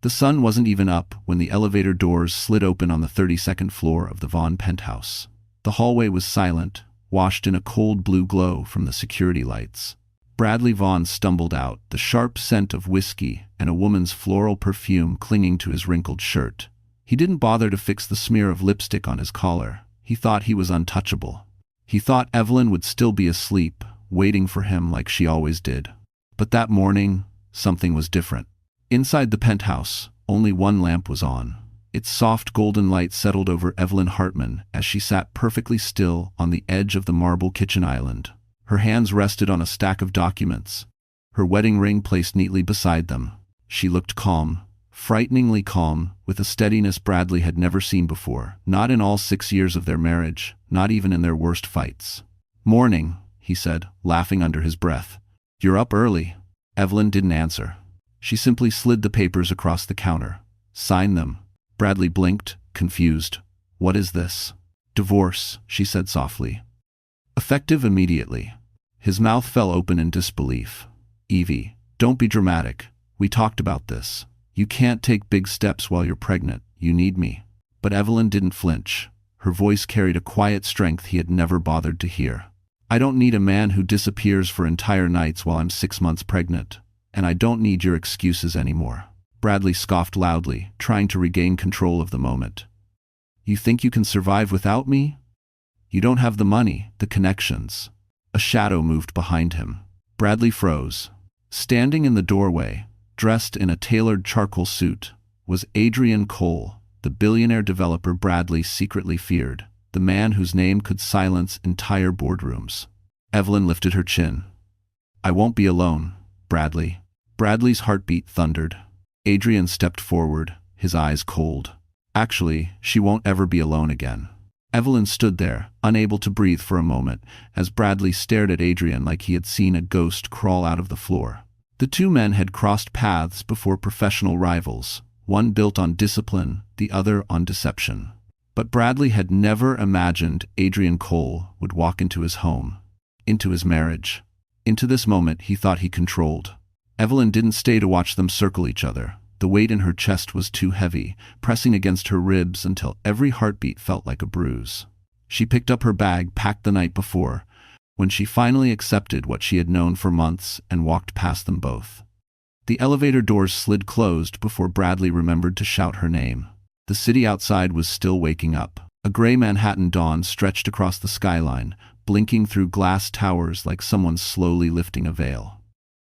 The sun wasn't even up when the elevator doors slid open on the 32nd floor of the Vaughn penthouse. The hallway was silent, washed in a cold blue glow from the security lights. Bradley Vaughn stumbled out, the sharp scent of whiskey and a woman's floral perfume clinging to his wrinkled shirt. He didn't bother to fix the smear of lipstick on his collar. He thought he was untouchable. He thought Evelyn would still be asleep, waiting for him like she always did. But that morning, something was different. Inside the penthouse, only one lamp was on. Its soft golden light settled over Evelyn Hartman as she sat perfectly still on the edge of the marble kitchen island. Her hands rested on a stack of documents, her wedding ring placed neatly beside them. She looked calm, frighteningly calm, with a steadiness Bradley had never seen before, not in all 6 years of their marriage, not even in their worst fights. "Morning," he said, laughing under his breath. "You're up early." Evelyn didn't answer. She simply slid the papers across the counter. "Sign them." Bradley blinked, confused. "What is this?" "Divorce," she said softly. "Effective immediately." His mouth fell open in disbelief. "Evie, don't be dramatic. We talked about this. You can't take big steps while you're pregnant. You need me." But Evelyn didn't flinch. Her voice carried a quiet strength he had never bothered to hear. "I don't need a man who disappears for entire nights while I'm 6 months pregnant. And I don't need your excuses anymore." Bradley scoffed loudly, trying to regain control of the moment. "You think you can survive without me? You don't have the money, the connections." A shadow moved behind him. Bradley froze. Standing in the doorway, dressed in a tailored charcoal suit, was Adrian Cole, the billionaire developer Bradley secretly feared, the man whose name could silence entire boardrooms. Evelyn lifted her chin. "I won't be alone, Bradley." Bradley's heartbeat thundered. Adrian stepped forward, his eyes cold. "Actually, she won't ever be alone again." Evelyn stood there, unable to breathe for a moment, as Bradley stared at Adrian like he had seen a ghost crawl out of the floor. The two men had crossed paths before professional rivals, one built on discipline, the other on deception. But Bradley had never imagined Adrian Cole would walk into his home, into his marriage, into this moment he thought he controlled. Evelyn didn't stay to watch them circle each other. The weight in her chest was too heavy, pressing against her ribs until every heartbeat felt like a bruise. She picked up her bag packed the night before, when she finally accepted what she had known for months and walked past them both. The elevator doors slid closed before Bradley remembered to shout her name. The city outside was still waking up. A gray Manhattan dawn stretched across the skyline, blinking through glass towers like someone slowly lifting a veil.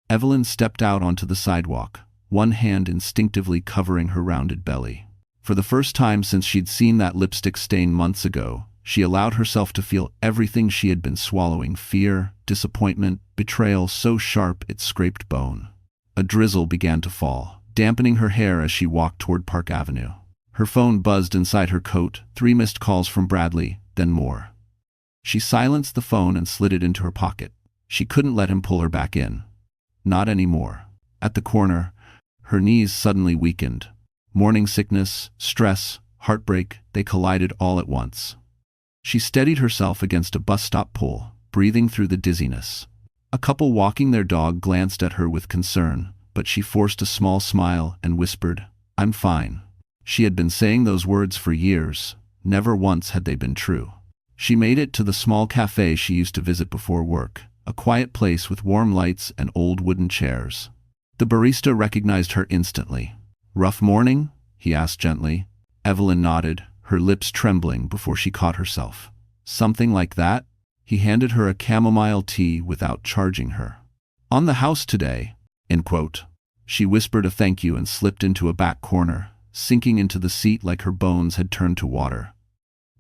Evelyn stepped out onto the sidewalk, one hand instinctively covering her rounded belly. For the first time since she'd seen that lipstick stain months ago, she allowed herself to feel everything she had been swallowing: fear, disappointment, betrayal so sharp it scraped bone. A drizzle began to fall, dampening her hair as she walked toward Park Avenue. Her phone buzzed inside her coat, 3 missed calls from Bradley, then more. She silenced the phone and slid it into her pocket. She couldn't let him pull her back in. Not anymore. At the corner, her knees suddenly weakened. Morning sickness, stress, heartbreak, they collided all at once. She steadied herself against a bus stop pole, breathing through the dizziness. A couple walking their dog glanced at her with concern, but she forced a small smile and whispered, "I'm fine." She had been saying those words for years. Never once had they been true. She made it to the small cafe she used to visit before work, a quiet place with warm lights and old wooden chairs. The barista recognized her instantly. "Rough morning?" he asked gently. Evelyn nodded, her lips trembling before she caught herself. "Something like that?" He handed her a chamomile tea without charging her. "On the house today," end quote. She whispered a thank you and slipped into a back corner, sinking into the seat like her bones had turned to water.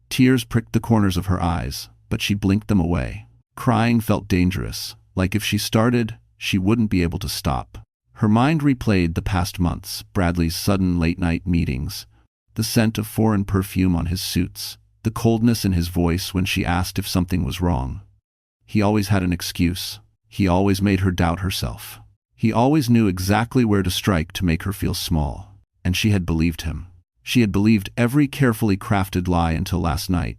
Tears pricked the corners of her eyes, but she blinked them away. Crying felt dangerous, like if she started, she wouldn't be able to stop. Her mind replayed the past months, Bradley's sudden late-night meetings, the scent of foreign perfume on his suits, the coldness in his voice when she asked if something was wrong. He always had an excuse. He always made her doubt herself. He always knew exactly where to strike to make her feel small. And she had believed him. She had believed every carefully crafted lie until last night,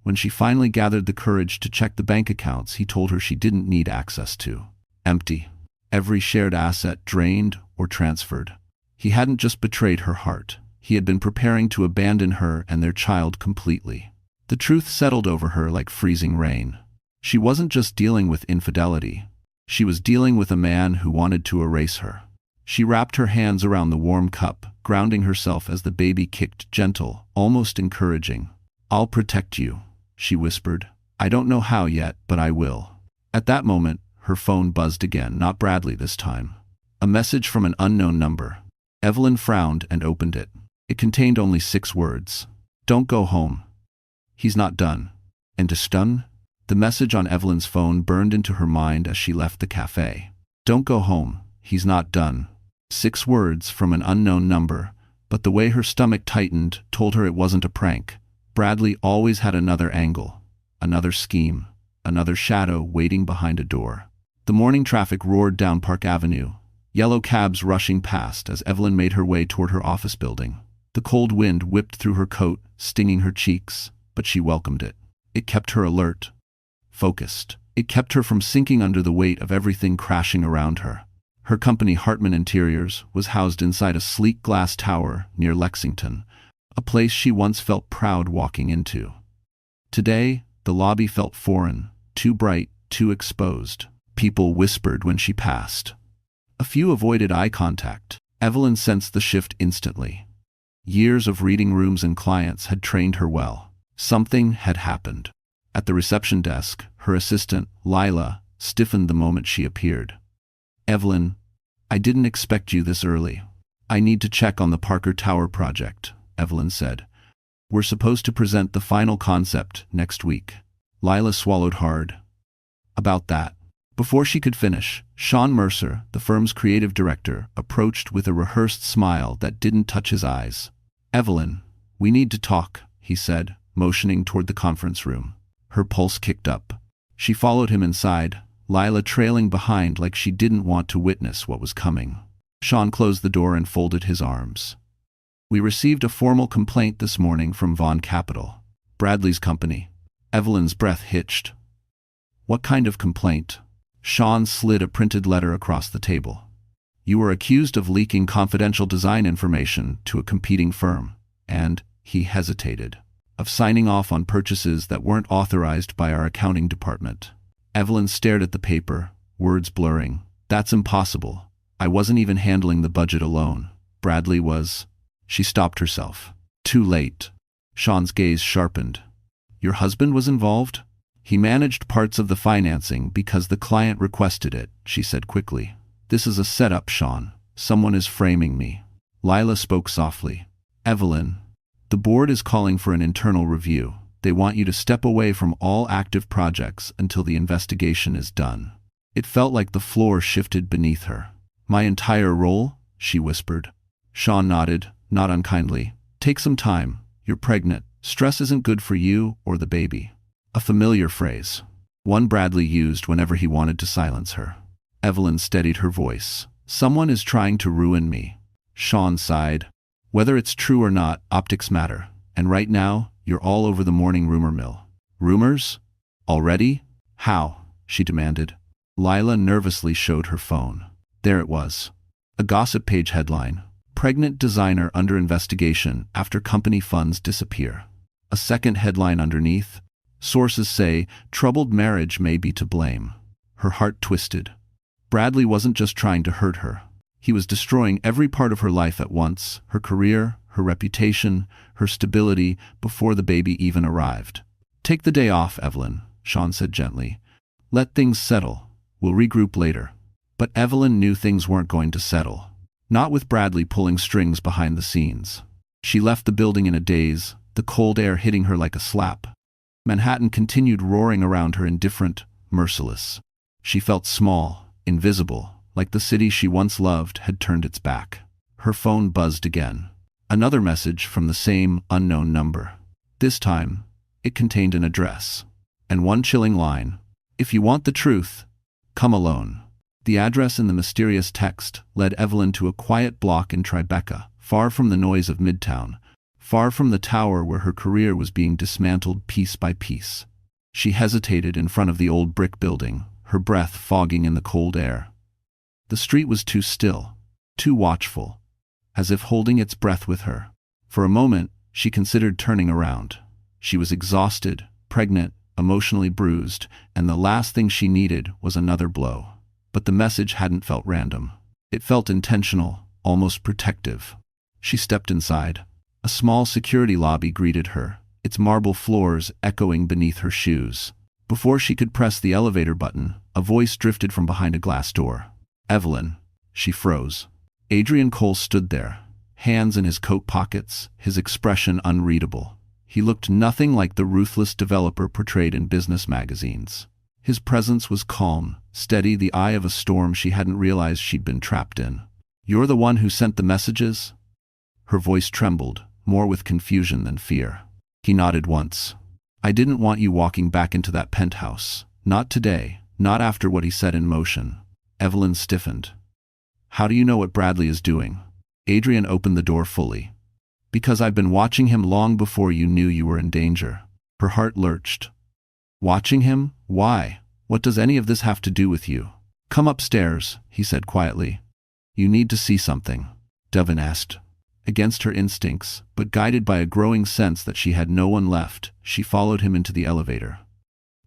when she finally gathered the courage to check the bank accounts he told her she didn't need access to. Empty. Every shared asset drained or transferred. He hadn't just betrayed her heart. He had been preparing to abandon her and their child completely. The truth settled over her like freezing rain. She wasn't just dealing with infidelity. She was dealing with a man who wanted to erase her. She wrapped her hands around the warm cup, grounding herself as the baby kicked, gentle, almost encouraging. "I'll protect you," she whispered. "I don't know how yet, but I will." At that moment, her phone buzzed again, not Bradley this time. A message from an unknown number. Evelyn frowned and opened it. It contained only 6 words. "Don't go home. He's not done." And to stun? The message on Evelyn's phone burned into her mind as she left the cafe. "Don't go home. He's not done." 6 words from an unknown number, but the way her stomach tightened told her it wasn't a prank. Bradley always had another angle, another scheme, another shadow waiting behind a door. The morning traffic roared down Park Avenue, yellow cabs rushing past as Evelyn made her way toward her office building. The cold wind whipped through her coat, stinging her cheeks, but she welcomed it. It kept her alert, focused. It kept her from sinking under the weight of everything crashing around her. Her company, Hartman Interiors, was housed inside a sleek glass tower near Lexington, a place she once felt proud walking into. Today, the lobby felt foreign, too bright, too exposed. People whispered when she passed. A few avoided eye contact. Evelyn sensed the shift instantly. Years of reading rooms and clients had trained her well. Something had happened. At the reception desk, her assistant, Lila, stiffened the moment she appeared. "Evelyn, I didn't expect you this early. I need to check on the Parker Tower project," Evelyn said. "We're supposed to present the final concept next week." Lila swallowed hard. "About that." Before she could finish, Sean Mercer, the firm's creative director, approached with a rehearsed smile that didn't touch his eyes. "Evelyn, we need to talk," he said, motioning toward the conference room. Her pulse kicked up. She followed him inside, Lila trailing behind like she didn't want to witness what was coming. Sean closed the door and folded his arms. "We received a formal complaint this morning from Vaughn Capital, Bradley's company." Evelyn's breath hitched. "What kind of complaint?" Sean slid a printed letter across the table. "You were accused of leaking confidential design information to a competing firm, and," he hesitated, "of signing off on purchases that weren't authorized by our accounting department." Evelyn stared at the paper, words blurring. "That's impossible. I wasn't even handling the budget alone. Bradley was..." She stopped herself. "Too late." Sean's gaze sharpened. "Your husband was involved?" "He managed parts of the financing because the client requested it," she said quickly. "This is a setup, Sean. Someone is framing me." Lila spoke softly. "Evelyn, the board is calling for an internal review. They want you to step away from all active projects until the investigation is done." It felt like the floor shifted beneath her. "My entire role?" she whispered. Sean nodded, not unkindly. "Take some time. You're pregnant. Stress isn't good for you or the baby." A familiar phrase. One Bradley used whenever he wanted to silence her. Evelyn steadied her voice. "Someone is trying to ruin me." Sean sighed. "Whether it's true or not, optics matter. And right now, you're all over the morning rumor mill." "Rumors? Already? How?" she demanded. Lila nervously showed her phone. There it was. A gossip page headline. "Pregnant designer under investigation after company funds disappear." A second headline underneath. "Sources say troubled marriage may be to blame." Her heart twisted. Bradley wasn't just trying to hurt her. He was destroying every part of her life at once, her career, her reputation, her stability, before the baby even arrived. "Take the day off, Evelyn," Sean said gently. "Let things settle. We'll regroup later." But Evelyn knew things weren't going to settle. Not with Bradley pulling strings behind the scenes. She left the building in a daze, the cold air hitting her like a slap. Manhattan continued roaring around her, indifferent, merciless. She felt small, invisible, like the city she once loved had turned its back. Her phone buzzed again. Another message from the same unknown number. This time, it contained an address. And one chilling line. "If you want the truth, come alone." The address in the mysterious text led Evelyn to a quiet block in Tribeca, far from the noise of Midtown, far from the tower where her career was being dismantled piece by piece. She hesitated in front of the old brick building, her breath fogging in the cold air. The street was too still, too watchful. as if holding its breath with her. For a moment, she considered turning around. She was exhausted, pregnant, emotionally bruised, and the last thing she needed was another blow. But the message hadn't felt random. It felt intentional, almost protective. She stepped inside. A small security lobby greeted her, its marble floors echoing beneath her shoes. Before she could press the elevator button, a voice drifted from behind a glass door. "Evelyn." She froze. Adrian Cole stood there, hands in his coat pockets, his expression unreadable. He looked nothing like the ruthless developer portrayed in business magazines. His presence was calm, steady, the eye of a storm she hadn't realized she'd been trapped in. "You're the one who sent the messages?" Her voice trembled, more with confusion than fear. He nodded once. "I didn't want you walking back into that penthouse. Not today, not after what he set in motion." Evelyn stiffened. "How do you know what Bradley is doing?" Adrian opened the door fully. "Because I've been watching him long before you knew you were in danger." Her heart lurched. "Watching him? Why? What does any of this have to do with you?" "Come upstairs," he said quietly. "You need to see something." Devon asked. Against her instincts, but guided by a growing sense that she had no one left, she followed him into the elevator.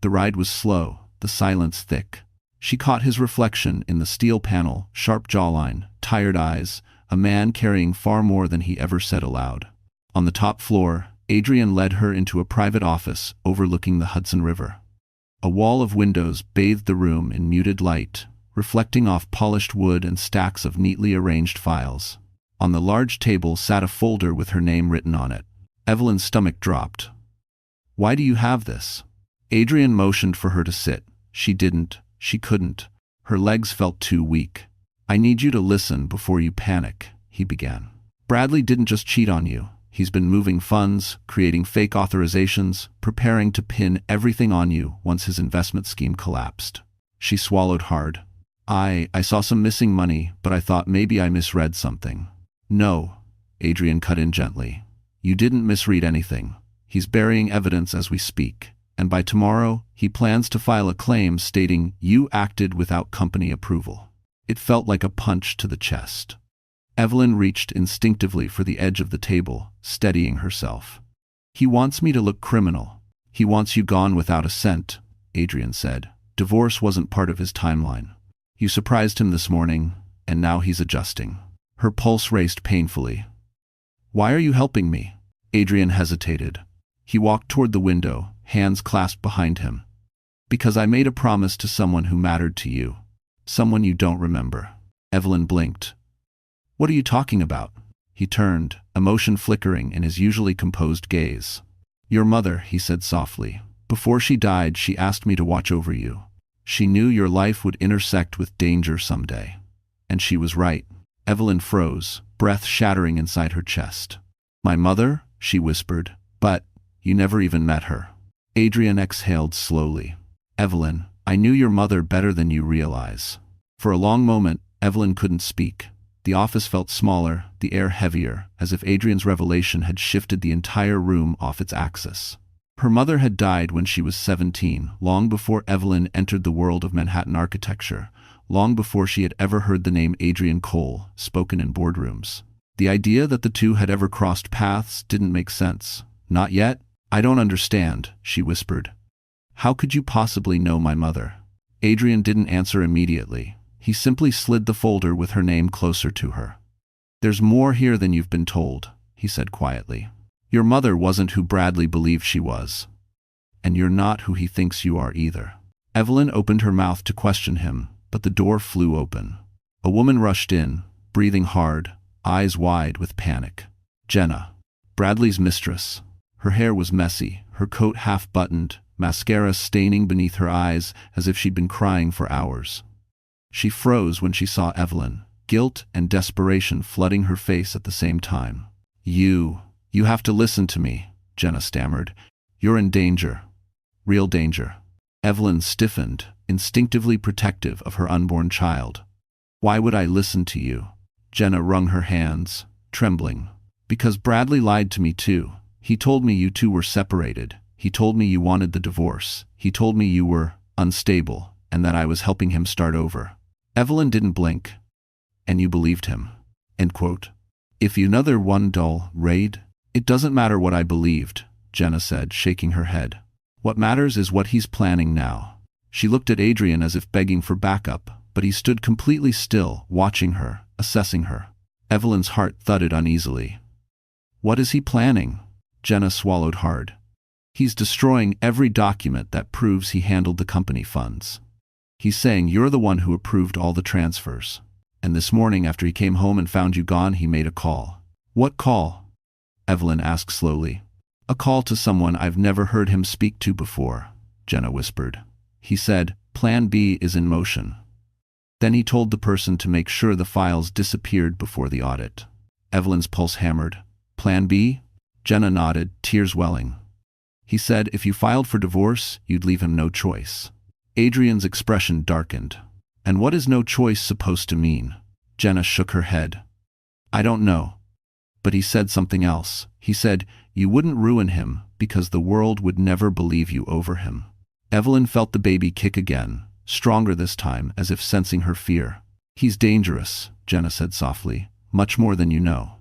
The ride was slow, the silence thick. She caught his reflection in the steel panel, sharp jawline, tired eyes, a man carrying far more than he ever said aloud. On the top floor, Adrian led her into a private office overlooking the Hudson River. A wall of windows bathed the room in muted light, reflecting off polished wood and stacks of neatly arranged files. On the large table sat a folder with her name written on it. Evelyn's stomach dropped. "Why do you have this?" Adrian motioned for her to sit. She didn't. She couldn't. Her legs felt too weak. "I need you to listen before you panic," he began. "Bradley didn't just cheat on you. He's been moving funds, creating fake authorizations, preparing to pin everything on you once his investment scheme collapsed." She swallowed hard. I saw some missing money, but I thought maybe I misread something." "No," Adrian cut in gently. "You didn't misread anything. He's burying evidence as we speak, and by tomorrow, he plans to file a claim stating you acted without company approval." It felt like a punch to the chest. Evelyn reached instinctively for the edge of the table, steadying herself. "He wants me to look criminal. He wants you gone without a cent," Adrian said. "Divorce wasn't part of his timeline. You surprised him this morning, and now he's adjusting." Her pulse raced painfully. "Why are you helping me?" Adrian hesitated. He walked toward the window, hands clasped behind him. "Because I made a promise to someone who mattered to you. Someone you don't remember." Evelyn blinked. "What are you talking about?" He turned, emotion flickering in his usually composed gaze. "Your mother," he said softly. "Before she died, she asked me to watch over you. She knew your life would intersect with danger someday. And she was right." Evelyn froze, breath shattering inside her chest. "My mother?" she whispered. "But you never even met her." Adrian exhaled slowly. "Evelyn, I knew your mother better than you realize." For a long moment, Evelyn couldn't speak. The office felt smaller, the air heavier, as if Adrian's revelation had shifted the entire room off its axis. Her mother had died when she was 17, long before Evelyn entered the world of Manhattan architecture, long before she had ever heard the name Adrian Cole spoken in boardrooms. The idea that the two had ever crossed paths didn't make sense. "Not yet? I don't understand," she whispered. "How could you possibly know my mother?" Adrian didn't answer immediately. He simply slid the folder with her name closer to her. "There's more here than you've been told," he said quietly. "Your mother wasn't who Bradley believed she was. And you're not who he thinks you are either." Evelyn opened her mouth to question him, but the door flew open. A woman rushed in, breathing hard, eyes wide with panic. Jenna, Bradley's mistress. Her hair was messy, her coat half-buttoned, mascara staining beneath her eyes as if she'd been crying for hours. She froze when she saw Evelyn, guilt and desperation flooding her face at the same time. You have to listen to me," Jenna stammered. "You're in danger. Real danger." Evelyn stiffened, instinctively protective of her unborn child. "Why would I listen to you?" Jenna wrung her hands, trembling. "Because Bradley lied to me too. He told me you two were separated. He told me you wanted the divorce. He told me you were unstable and that I was helping him start over." Evelyn didn't blink. "And you believed him?" End quote. If you another one dull raid, it doesn't matter what I believed, Jenna said, shaking her head. What matters is what he's planning now. She looked at Adrian as if begging for backup, but he stood completely still, watching her, assessing her. Evelyn's heart thudded uneasily. What is he planning? Jenna swallowed hard. He's destroying every document that proves he handled the company funds. He's saying you're the one who approved all the transfers. And this morning, after he came home and found you gone, he made a call. What call? Evelyn asked slowly. A call to someone I've never heard him speak to before, Jenna whispered. He said, Plan B is in motion. Then he told the person to make sure the files disappeared before the audit. Evelyn's pulse hammered. Plan B? Jenna nodded, tears welling. He said if you filed for divorce, you'd leave him no choice. Adrian's expression darkened. And what is no choice supposed to mean? Jenna shook her head. I don't know. But he said something else. He said you wouldn't ruin him because the world would never believe you over him. Evelyn felt the baby kick again, stronger this time, as if sensing her fear. He's dangerous, Jenna said softly, much more than you know.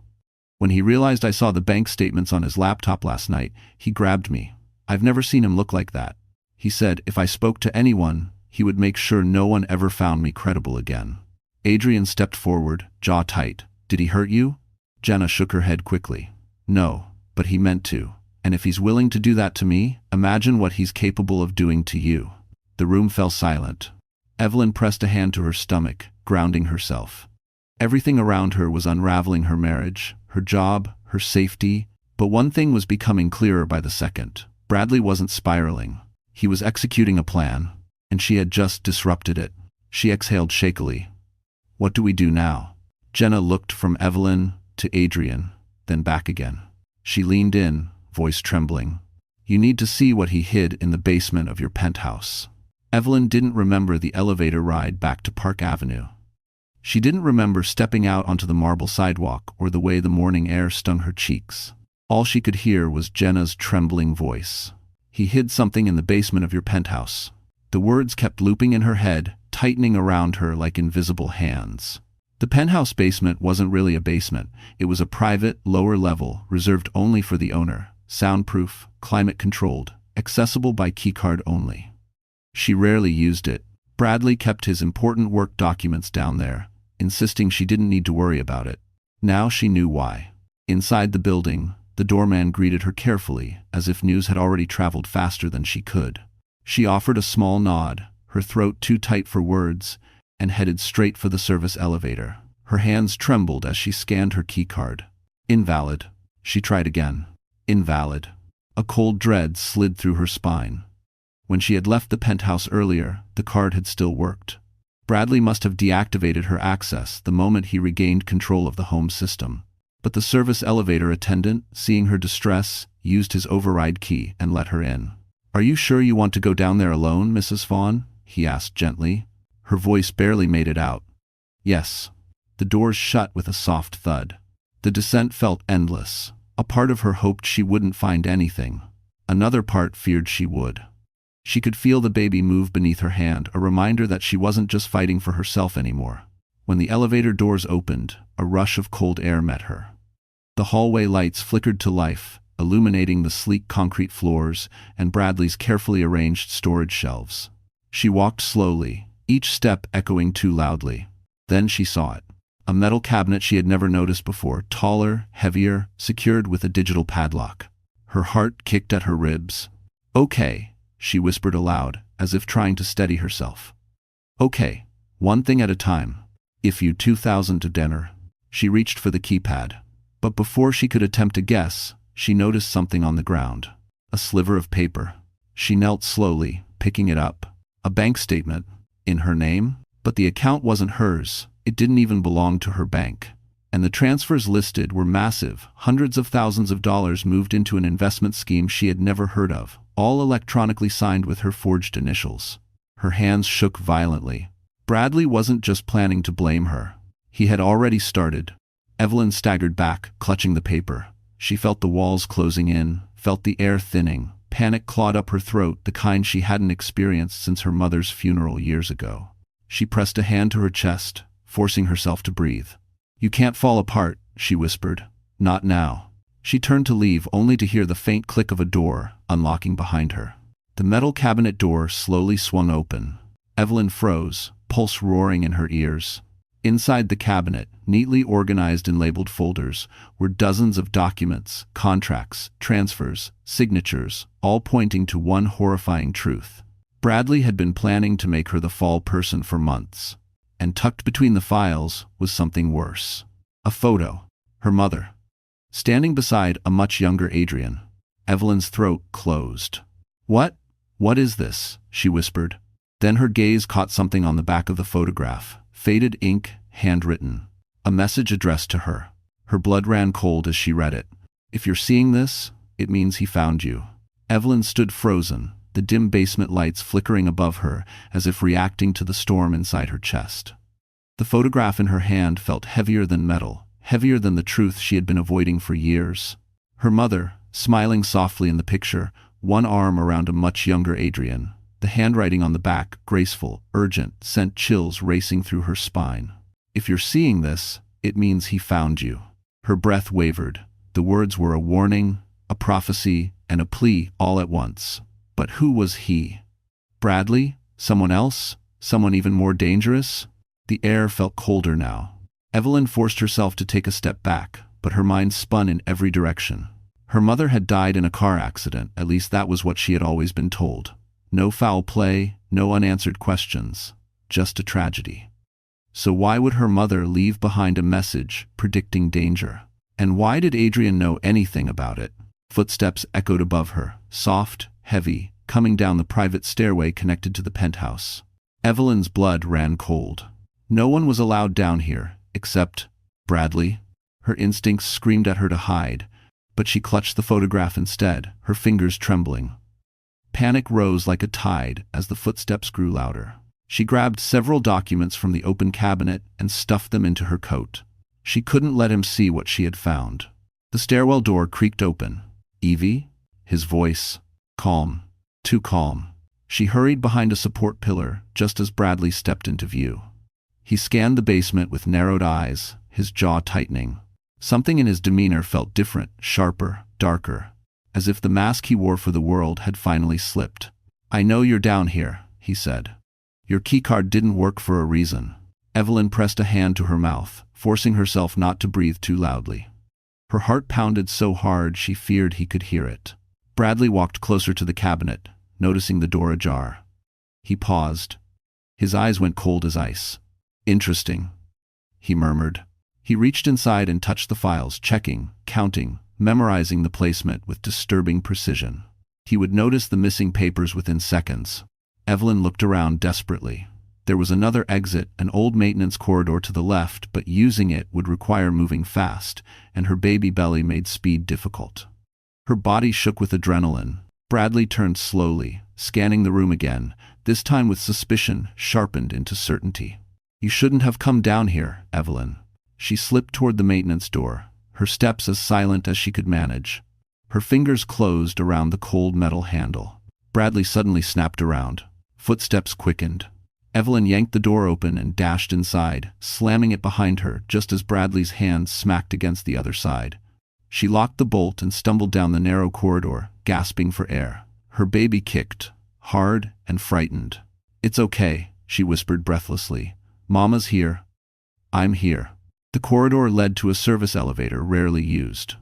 When he realized I saw the bank statements on his laptop last night, he grabbed me. I've never seen him look like that. He said if I spoke to anyone, he would make sure no one ever found me credible again. Adrian stepped forward, jaw tight. Did he hurt you? Jenna shook her head quickly. No, but he meant to. And if he's willing to do that to me, imagine what he's capable of doing to you. The room fell silent. Evelyn pressed a hand to her stomach, grounding herself. Everything around her was unraveling: her marriage, her job, her safety. But one thing was becoming clearer by the second. Bradley wasn't spiraling. He was executing a plan, and she had just disrupted it. She exhaled shakily. What do we do now? Jenna looked from Evelyn to Adrian, then back again. She leaned in, voice trembling. You need to see what he hid in the basement of your penthouse. Evelyn didn't remember the elevator ride back to Park Avenue. She didn't remember stepping out onto the marble sidewalk or the way the morning air stung her cheeks. All she could hear was Jenna's trembling voice. He hid something in the basement of your penthouse. The words kept looping in her head, tightening around her like invisible hands. The penthouse basement wasn't really a basement. It was a private, lower level, reserved only for the owner, soundproof, climate-controlled, accessible by keycard only. She rarely used it. Bradley kept his important work documents down there, insisting she didn't need to worry about it. Now she knew why. Inside the building, the doorman greeted her carefully, as if news had already traveled faster than she could. She offered a small nod, her throat too tight for words, and headed straight for the service elevator. Her hands trembled as she scanned her keycard. Invalid. She tried again. Invalid. A cold dread slid through her spine. When she had left the penthouse earlier, the card had still worked. Bradley must have deactivated her access the moment he regained control of the home system. But the service elevator attendant, seeing her distress, used his override key and let her in. Are you sure you want to go down there alone, Mrs. Vaughn? He asked gently. Her voice barely made it out. Yes. The doors shut with a soft thud. The descent felt endless. A part of her hoped she wouldn't find anything. Another part feared she would. She could feel the baby move beneath her hand, a reminder that she wasn't just fighting for herself anymore. When the elevator doors opened, a rush of cold air met her. The hallway lights flickered to life, illuminating the sleek concrete floors and Bradley's carefully arranged storage shelves. She walked slowly, each step echoing too loudly. Then she saw it. A metal cabinet she had never noticed before, taller, heavier, secured with a digital padlock. Her heart kicked at her ribs. Okay, she whispered aloud, as if trying to steady herself. Okay, one thing at a time. If you 2,000 to dinner. She reached for the keypad. But before she could attempt to guess, she noticed something on the ground. A sliver of paper. She knelt slowly, picking it up. A bank statement. In her name? But the account wasn't hers. It didn't even belong to her bank. And the transfers listed were massive. Hundreds of thousands of dollars moved into an investment scheme she had never heard of, all electronically signed with her forged initials. Her hands shook violently. Bradley wasn't just planning to blame her. He had already started. Evelyn staggered back, clutching the paper. She felt the walls closing in, felt the air thinning. Panic clawed up her throat, the kind she hadn't experienced since her mother's funeral years ago. She pressed a hand to her chest, forcing herself to breathe. You can't fall apart, she whispered. Not now. She turned to leave only to hear the faint click of a door unlocking behind her. The metal cabinet door slowly swung open. Evelyn froze, pulse roaring in her ears. Inside the cabinet, neatly organized in labeled folders, were dozens of documents, contracts, transfers, signatures, all pointing to one horrifying truth. Bradley had been planning to make her the fall person for months. And tucked between the files was something worse. A photo. Her mother. Standing beside a much younger Adrian. Evelyn's throat closed. What? What is this? She whispered. Then her gaze caught something on the back of the photograph. Faded ink, handwritten. A message addressed to her. Her blood ran cold as she read it. If you're seeing this, it means he found you. Evelyn stood frozen, the dim basement lights flickering above her as if reacting to the storm inside her chest. The photograph in her hand felt heavier than metal, heavier than the truth she had been avoiding for years. Her mother, smiling softly in the picture, one arm around a much younger Adrian. The handwriting on the back, graceful, urgent, sent chills racing through her spine. If you're seeing this, it means he found you. Her breath wavered. The words were a warning, a prophecy, and a plea all at once. But who was he? Bradley? Someone else? Someone even more dangerous? The air felt colder now. Evelyn forced herself to take a step back, but her mind spun in every direction. Her mother had died in a car accident, at least that was what she had always been told. No foul play, no unanswered questions, just a tragedy. So why would her mother leave behind a message predicting danger? And why did Adrian know anything about it? Footsteps echoed above her, soft, heavy, coming down the private stairway connected to the penthouse. Evelyn's blood ran cold. No one was allowed down here, except Bradley. Her instincts screamed at her to hide, but she clutched the photograph instead, her fingers trembling. Panic rose like a tide as the footsteps grew louder. She grabbed several documents from the open cabinet and stuffed them into her coat. She couldn't let him see what she had found. The stairwell door creaked open. Evie? His voice. Calm. Too calm. She hurried behind a support pillar just as Bradley stepped into view. He scanned the basement with narrowed eyes, his jaw tightening. Something in his demeanor felt different, sharper, darker, as if the mask he wore for the world had finally slipped. I know you're down here, he said. Your keycard didn't work for a reason. Evelyn pressed a hand to her mouth, forcing herself not to breathe too loudly. Her heart pounded so hard she feared he could hear it. Bradley walked closer to the cabinet, noticing the door ajar. He paused. His eyes went cold as ice. Interesting, he murmured. He reached inside and touched the files, checking, counting, memorizing the placement with disturbing precision. He would notice the missing papers within seconds. Evelyn looked around desperately. There was another exit, an old maintenance corridor to the left, but using it would require moving fast, and her baby belly made speed difficult. Her body shook with adrenaline. Bradley turned slowly, scanning the room again, this time with suspicion sharpened into certainty. You shouldn't have come down here, Evelyn. She slipped toward the maintenance door, her steps as silent as she could manage. Her fingers closed around the cold metal handle. Bradley suddenly snapped around. Footsteps quickened. Evelyn yanked the door open and dashed inside, slamming it behind her just as Bradley's hand smacked against the other side. She locked the bolt and stumbled down the narrow corridor, gasping for air. Her baby kicked, hard and frightened. It's okay, she whispered breathlessly. Mama's here. I'm here. The corridor led to a service elevator rarely used.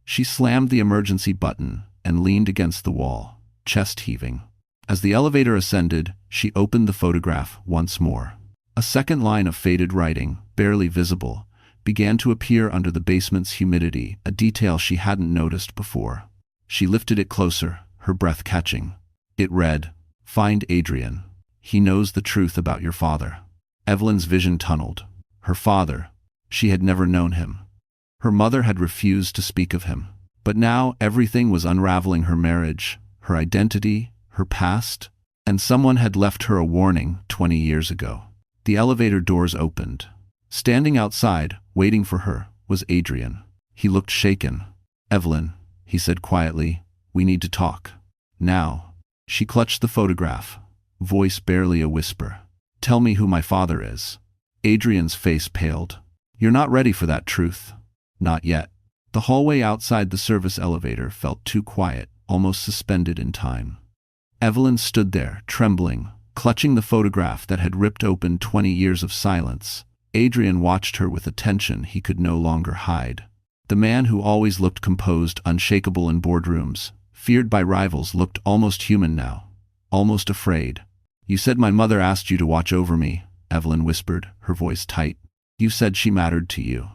She slammed the emergency button and leaned against the wall, chest heaving. As the elevator ascended, she opened the photograph once more. A second line of faded writing, barely visible, began to appear under the basement's humidity, a detail she hadn't noticed before. She lifted it closer, her breath catching. It read, "Find Adrian. He knows the truth about your father." Evelyn's vision tunneled. Her father. She had never known him. Her mother had refused to speak of him. But now everything was unraveling: her marriage, her identity, her past, and someone had left her a warning 20 years ago. The elevator doors opened. Standing outside, waiting for her, was Adrian. He looked shaken. "Evelyn," he said quietly, "we need to talk. Now." She clutched the photograph, voice barely a whisper. "Tell me who my father is." Adrian's face paled. "You're not ready for that truth." Not yet. The hallway outside the service elevator felt too quiet, almost suspended in time. Evelyn stood there, trembling, clutching the photograph that had ripped open 20 years of silence. Adrian watched her with attention he could no longer hide. The man who always looked composed, unshakable in boardrooms, feared by rivals, looked almost human now, almost afraid. "You said my mother asked you to watch over me," Evelyn whispered, her voice tight. "You said she mattered to you.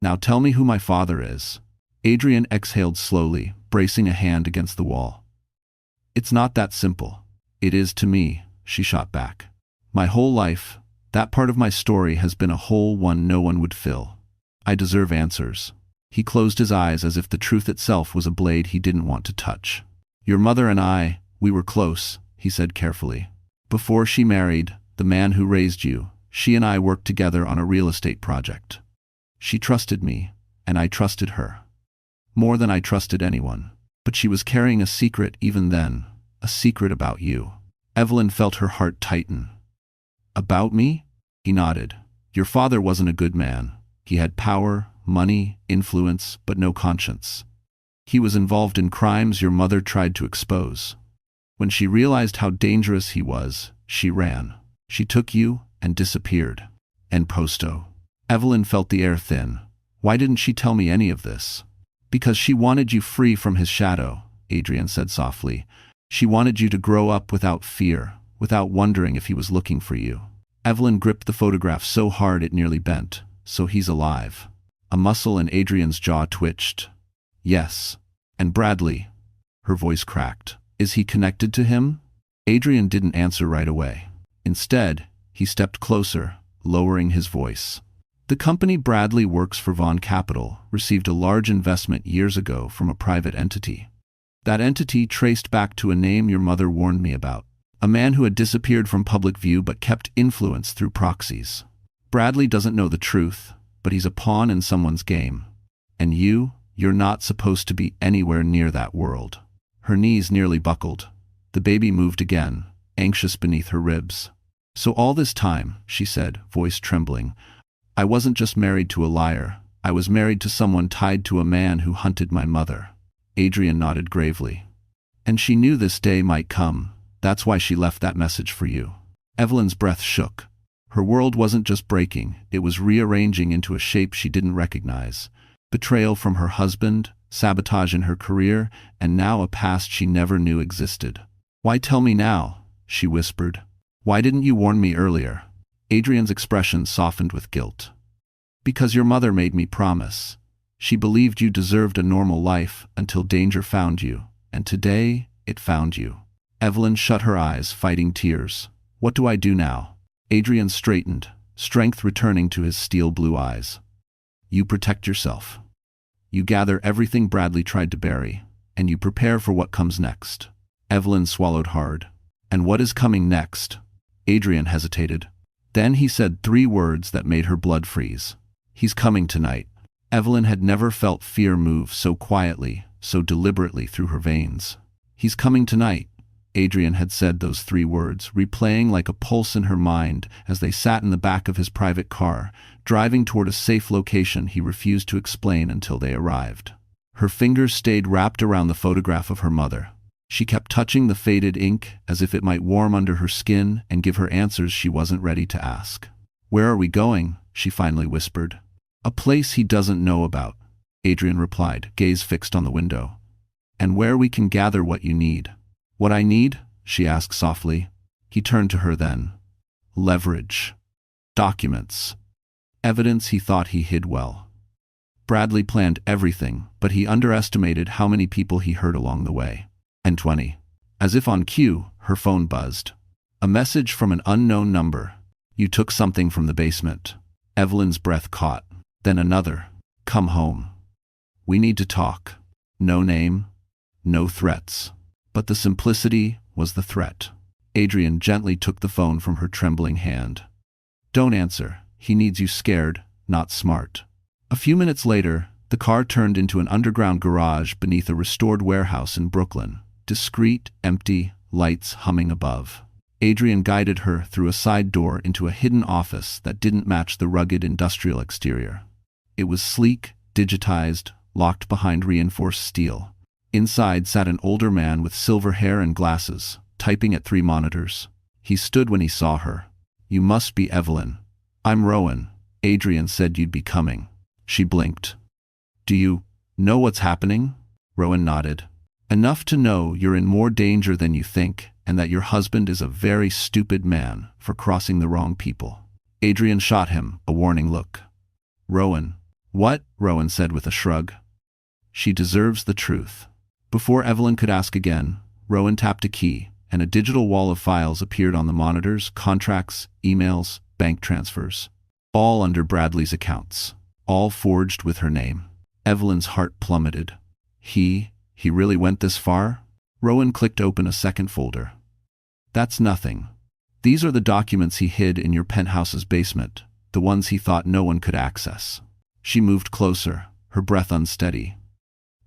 Now tell me who my father is." Adrian exhaled slowly, bracing a hand against the wall. "It's not that simple." "It is to me," she shot back. "My whole life, that part of my story has been a hole one no one would fill. I deserve answers." He closed his eyes as if the truth itself was a blade he didn't want to touch. "Your mother and I, we were close," he said carefully. "Before she married the man who raised you, she and I worked together on a real estate project. She trusted me, and I trusted her. More than I trusted anyone. But she was carrying a secret even then, a secret about you." Evelyn felt her heart tighten. "About me?" He nodded. "Your father wasn't a good man. He had power, money, influence, but no conscience. He was involved in crimes your mother tried to expose. When she realized how dangerous he was, she ran. She took you and disappeared. En posto." Evelyn felt the air thin. "Why didn't she tell me any of this?" "Because she wanted you free from his shadow," Adrian said softly. "She wanted you to grow up without fear, without wondering if he was looking for you." Evelyn gripped the photograph so hard it nearly bent. "So he's alive." A muscle in Adrian's jaw twitched. "Yes. And Bradley." Her voice cracked. "Is he connected to him?" Adrian didn't answer right away. Instead, he stepped closer, lowering his voice. "The company Bradley works for Vaughn Capital received a large investment years ago from a private entity. That entity traced back to a name your mother warned me about. A man who had disappeared from public view but kept influence through proxies. Bradley doesn't know the truth, but he's a pawn in someone's game. And you're not supposed to be anywhere near that world." Her knees nearly buckled. The baby moved again, anxious beneath her ribs. "So all this time," she said, voice trembling, "I wasn't just married to a liar. I was married to someone tied to a man who hunted my mother." Adrian nodded gravely. "And she knew this day might come. That's why she left that message for you." Evelyn's breath shook. Her world wasn't just breaking, it was rearranging into a shape she didn't recognize. Betrayal from her husband, sabotage in her career, and now a past she never knew existed. "Why tell me now?" she whispered. "Why didn't you warn me earlier?" Adrian's expression softened with guilt. "Because your mother made me promise. She believed you deserved a normal life until danger found you, and today it found you." Evelyn shut her eyes, fighting tears. "What do I do now?" Adrian straightened, strength returning to his steel blue eyes. "You protect yourself. You gather everything Bradley tried to bury, and you prepare for what comes next." Evelyn swallowed hard. "And what is coming next?" Adrian hesitated. Then he said 3 words that made her blood freeze. "He's coming tonight." Evelyn had never felt fear move so quietly, so deliberately through her veins. "He's coming tonight." Adrian had said those 3 words, replaying like a pulse in her mind as they sat in the back of his private car, driving toward a safe location he refused to explain until they arrived. Her fingers stayed wrapped around the photograph of her mother. She kept touching the faded ink as if it might warm under her skin and give her answers she wasn't ready to ask. "Where are we going?" she finally whispered. "A place he doesn't know about," Adrian replied, gaze fixed on the window. "And where we can gather what you need." "What I need?" she asked softly. He turned to her then. "Leverage. Documents. Evidence he thought he hid well. Bradley planned everything, but he underestimated how many people he hurt along the way." And 20. As if on cue, her phone buzzed. A message from an unknown number. "You took something from the basement." Evelyn's breath caught. Then another. "Come home. We need to talk." No name, no threats. But the simplicity was the threat. Adrian gently took the phone from her trembling hand. "Don't answer. He needs you scared, not smart." A few minutes later, the car turned into an underground garage beneath a restored warehouse in Brooklyn. Discreet, empty, lights humming above. Adrian guided her through a side door into a hidden office that didn't match the rugged industrial exterior. It was sleek, digitized, locked behind reinforced steel. Inside sat an older man with silver hair and glasses, typing at 3 monitors. He stood when he saw her. "You must be Evelyn." "I'm Rowan. Adrian said you'd be coming." She blinked. "Do you know what's happening?" Rowan nodded. "Enough to know you're in more danger than you think, and that your husband is a very stupid man for crossing the wrong people." Adrian shot him a warning look. "Rowan." "What?" Rowan said with a shrug. "She deserves the truth." Before Evelyn could ask again, Rowan tapped a key, and a digital wall of files appeared on the monitors: contracts, emails, bank transfers. All under Bradley's accounts. All forged with her name. Evelyn's heart plummeted. He really went this far? Rowan clicked open a second folder. "That's nothing. These are the documents he hid in your penthouse's basement, the ones he thought no one could access." She moved closer, her breath unsteady.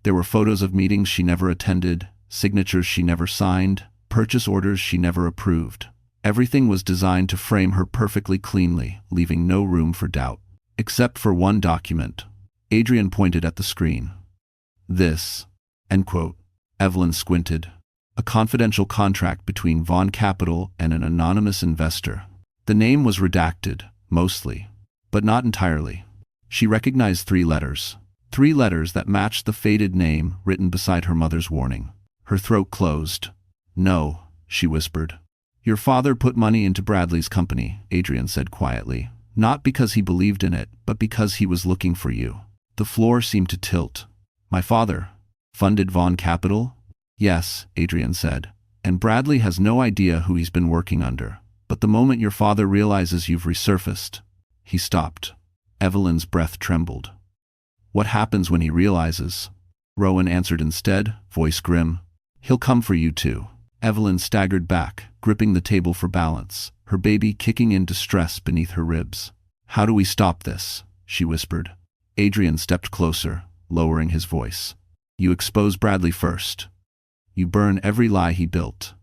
There were photos of meetings she never attended, signatures she never signed, purchase orders she never approved. Everything was designed to frame her perfectly cleanly, leaving no room for doubt. Except for one document. Adrian pointed at the screen. "This," end quote. Evelyn squinted. A confidential contract between Vaughn Capital and an anonymous investor. The name was redacted, mostly, but not entirely. She recognized 3 letters. 3 letters that matched the faded name written beside her mother's warning. Her throat closed. "No," she whispered. "Your father put money into Bradley's company," Adrian said quietly. "Not because he believed in it, but because he was looking for you." The floor seemed to tilt. "My father funded Vaughn Capital?" "Yes," Adrian said. "And Bradley has no idea who he's been working under. But the moment your father realizes you've resurfaced..." He stopped. Evelyn's breath trembled. "What happens when he realizes?" Rowan answered instead, voice grim. "He'll come for you too." Evelyn staggered back, gripping the table for balance, her baby kicking in distress beneath her ribs. "How do we stop this?" she whispered. Adrian stepped closer, lowering his voice. "You expose Bradley first. You burn every lie he built.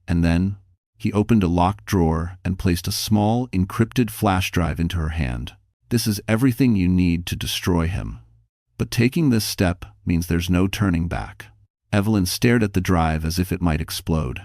And then..." He opened a locked drawer and placed a small, encrypted flash drive into her hand. "This is everything you need to destroy him. But taking this step means there's no turning back." Evelyn stared at the drive as if it might explode.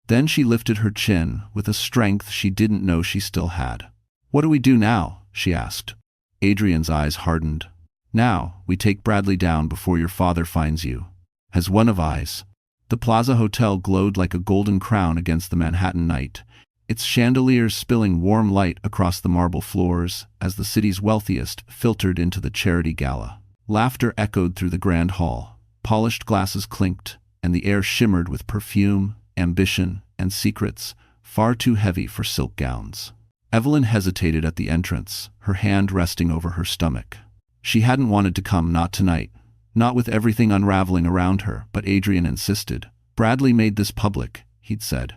Then she lifted her chin with a strength she didn't know she still had. "What do we do now?" she asked. Adrian's eyes hardened. "Now, we take Bradley down before your father finds you." As one of eyes. The Plaza Hotel glowed like a golden crown against the Manhattan night, its chandeliers spilling warm light across the marble floors as the city's wealthiest filtered into the charity gala. Laughter echoed through the grand hall. Polished glasses clinked, and the air shimmered with perfume, ambition, and secrets, far too heavy for silk gowns. Evelyn hesitated at the entrance, her hand resting over her stomach. She hadn't wanted to come, not tonight, not with everything unraveling around her, but Adrian insisted. "Bradley made this public," he'd said.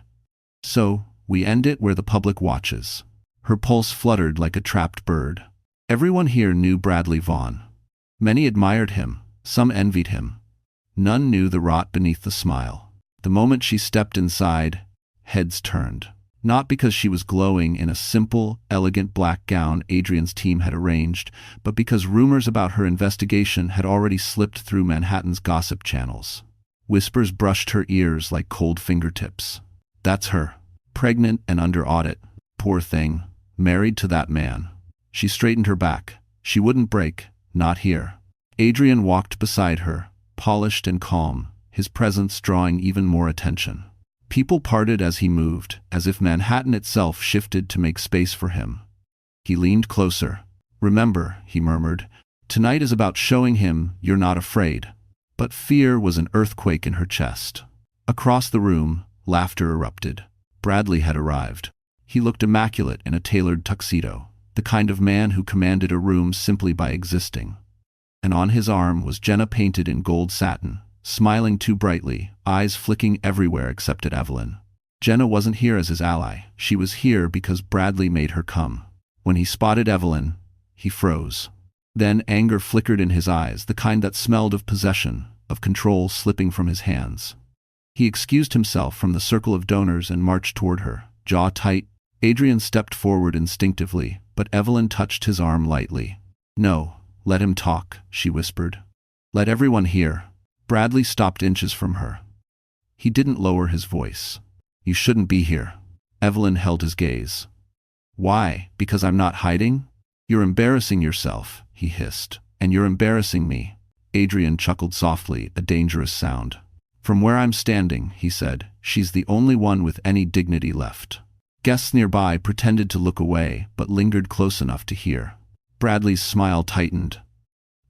"So, we end it where the public watches." Her pulse fluttered like a trapped bird. Everyone here knew Bradley Vaughn. Many admired him, some envied him. None knew the rot beneath the smile. The moment she stepped inside, heads turned. Not because she was glowing in a simple, elegant black gown Adrian's team had arranged, but because rumors about her investigation had already slipped through Manhattan's gossip channels. Whispers brushed her ears like cold fingertips. "That's her. Pregnant and under audit. Poor thing. Married to that man." She straightened her back. She wouldn't break. Not here. Adrian walked beside her, polished and calm, his presence drawing even more attention. People parted as he moved, as if Manhattan itself shifted to make space for him. He leaned closer. "Remember," he murmured, "tonight is about showing him you're not afraid." But fear was an earthquake in her chest. Across the room, laughter erupted. Bradley had arrived. He looked immaculate in a tailored tuxedo, the kind of man who commanded a room simply by existing. And on his arm was Jenna painted in gold satin, smiling too brightly, eyes flicking everywhere except at Evelyn. Jenna wasn't here as his ally. She was here because Bradley made her come. When he spotted Evelyn, he froze. Then anger flickered in his eyes, the kind that smelled of possession, of control slipping from his hands. He excused himself from the circle of donors and marched toward her, jaw tight. Adrian stepped forward instinctively, but Evelyn touched his arm lightly. "No," Let him talk, she whispered. Let everyone hear. Bradley stopped inches from her. He didn't lower his voice. You shouldn't be here. Evelyn held his gaze. Why? Because I'm not hiding? You're embarrassing yourself, he hissed. And you're embarrassing me. Adrian chuckled softly, a dangerous sound. From where I'm standing, he said, she's the only one with any dignity left. Guests nearby pretended to look away, but lingered close enough to hear. Bradley's smile tightened.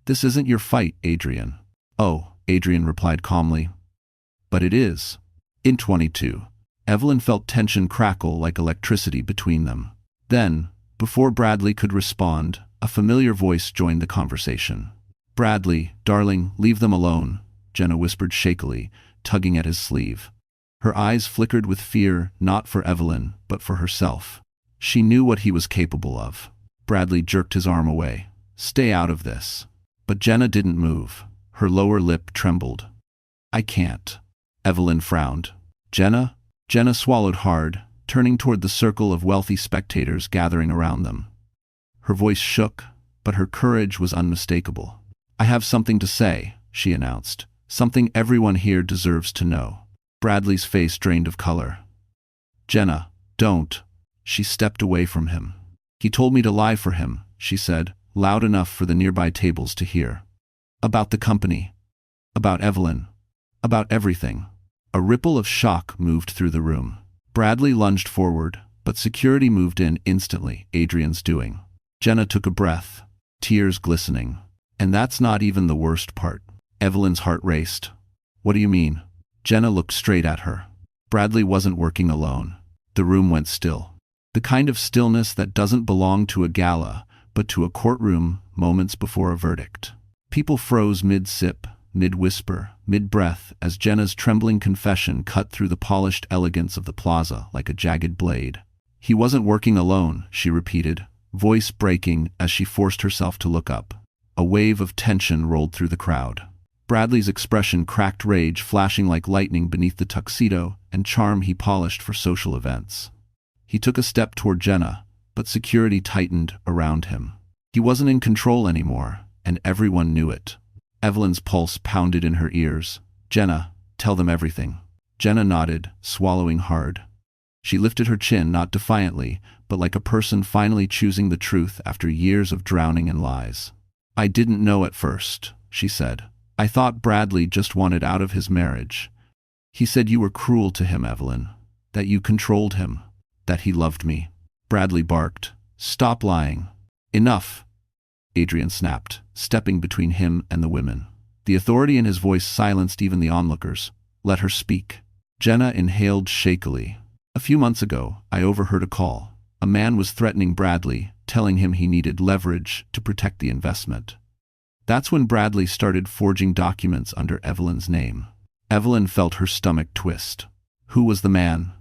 This isn't your fight, Adrian. Oh, Adrian replied calmly. But it is. In 22. Evelyn felt tension crackle like electricity between them. Then, before Bradley could respond, a familiar voice joined the conversation. Bradley, darling, leave them alone, Jenna whispered shakily, tugging at his sleeve. Her eyes flickered with fear, not for Evelyn, but for herself. She knew what he was capable of. Bradley jerked his arm away. Stay out of this. But Jenna didn't move. Her lower lip trembled. I can't. Evelyn frowned. Jenna? Jenna swallowed hard, turning toward the circle of wealthy spectators gathering around them. Her voice shook, but her courage was unmistakable. I have something to say, she announced. Something everyone here deserves to know. Bradley's face drained of color. Jenna, don't. She stepped away from him. He told me to lie for him, she said, loud enough for the nearby tables to hear. About the company. About Evelyn. About everything. A ripple of shock moved through the room. Bradley lunged forward, but security moved in instantly, Adrian's doing. Jenna took a breath, tears glistening. And that's not even the worst part. Evelyn's heart raced. What do you mean? Jenna looked straight at her. Bradley wasn't working alone. The room went still. The kind of stillness that doesn't belong to a gala, but to a courtroom moments before a verdict. People froze mid-sip, mid-whisper, mid-breath as Jenna's trembling confession cut through the polished elegance of the plaza like a jagged blade. He wasn't working alone, she repeated, voice breaking as she forced herself to look up. A wave of tension rolled through the crowd. Bradley's expression cracked rage, flashing like lightning beneath the tuxedo and charm he polished for social events. He took a step toward Jenna, but security tightened around him. He wasn't in control anymore, and everyone knew it. Evelyn's pulse pounded in her ears. Jenna, tell them everything. Jenna nodded, swallowing hard. She lifted her chin not defiantly, but like a person finally choosing the truth after years of drowning in lies. I didn't know at first, she said. I thought Bradley just wanted out of his marriage. He said you were cruel to him, Evelyn. That you controlled him. That he loved me. Bradley barked. Stop lying. Enough. Adrian snapped, stepping between him and the women. The authority in his voice silenced even the onlookers. Let her speak. Jenna inhaled shakily. A few months ago, I overheard a call. A man was threatening Bradley, telling him he needed leverage to protect the investment. That's when Bradley started forging documents under Evelyn's name. Evelyn felt her stomach twist. Who was the man?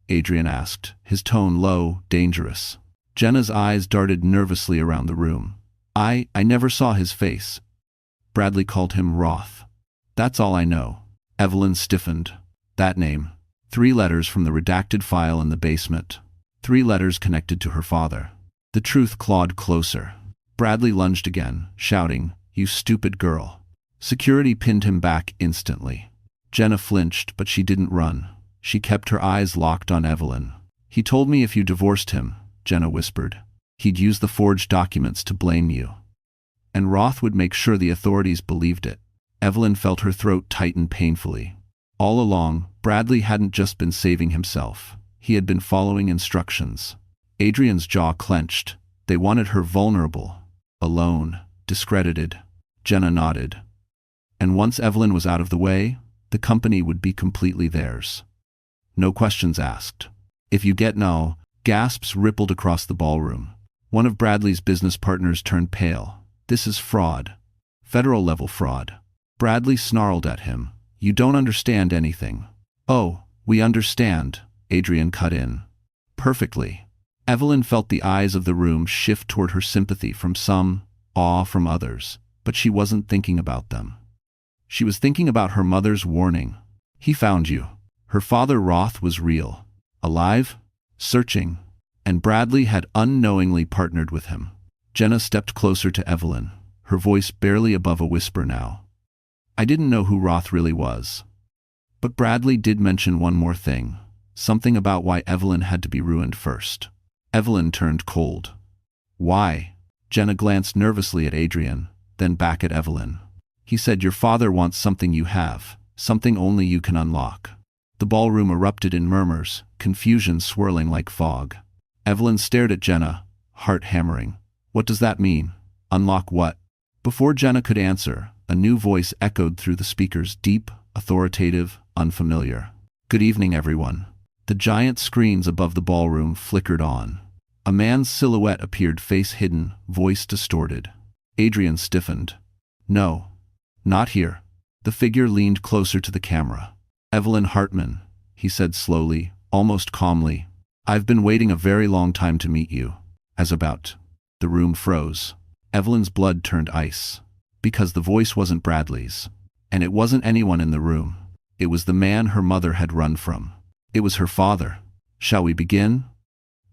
Adrian asked, his tone low, dangerous. Jenna's eyes darted nervously around the room. I never saw his face. Bradley called him Roth. That's all I know. Evelyn stiffened. That name. 3 letters from the redacted file in the basement. 3 letters connected to her father. The truth clawed closer. Bradley lunged again, shouting, You stupid girl. Security pinned him back instantly. Jenna flinched, but she didn't run. She kept her eyes locked on Evelyn. He told me if you divorced him, Jenna whispered, he'd use the forged documents to blame you. And Roth would make sure the authorities believed it. Evelyn felt her throat tighten painfully. All along, Bradley hadn't just been saving himself. He had been following instructions. Adrian's jaw clenched. They wanted her vulnerable, alone, discredited. Jenna nodded. And once Evelyn was out of the way, the company would be completely theirs. No questions asked. If you get no, gasps rippled across the ballroom. One of Bradley's business partners turned pale. This is fraud. Federal-level fraud. Bradley snarled at him. You don't understand anything. Oh, we understand, Adrian cut in. Perfectly. Evelyn felt the eyes of the room shift toward her, sympathy from some, awe from others, but she wasn't thinking about them. She was thinking about her mother's warning. He found you. Her father Roth was real. Alive? Searching. And Bradley had unknowingly partnered with him. Jenna stepped closer to Evelyn. her voice barely above a whisper now. I didn't know who Roth really was. But Bradley did mention one more thing, something about why Evelyn had to be ruined first. Evelyn turned cold. Why? Jenna glanced nervously at Adrian, then back at Evelyn. He said your father wants something you have, something only you can unlock. The ballroom erupted in murmurs, confusion swirling like fog. Evelyn stared at Jenna, heart hammering. What does that mean? Unlock what? Before Jenna could answer, a new voice echoed through the speakers, deep, authoritative, unfamiliar. Good evening, everyone. The giant screens above the ballroom flickered on. A man's silhouette appeared face hidden, voice distorted. Adrian stiffened. No. Not here. The figure leaned closer to the camera. Evelyn Hartman, he said slowly, almost calmly. I've been waiting a very long time to meet you. As about. The room froze. Evelyn's blood turned ice. Because the voice wasn't Bradley's. And it wasn't anyone in the room. It was the man her mother had run from. It was her father. Shall we begin?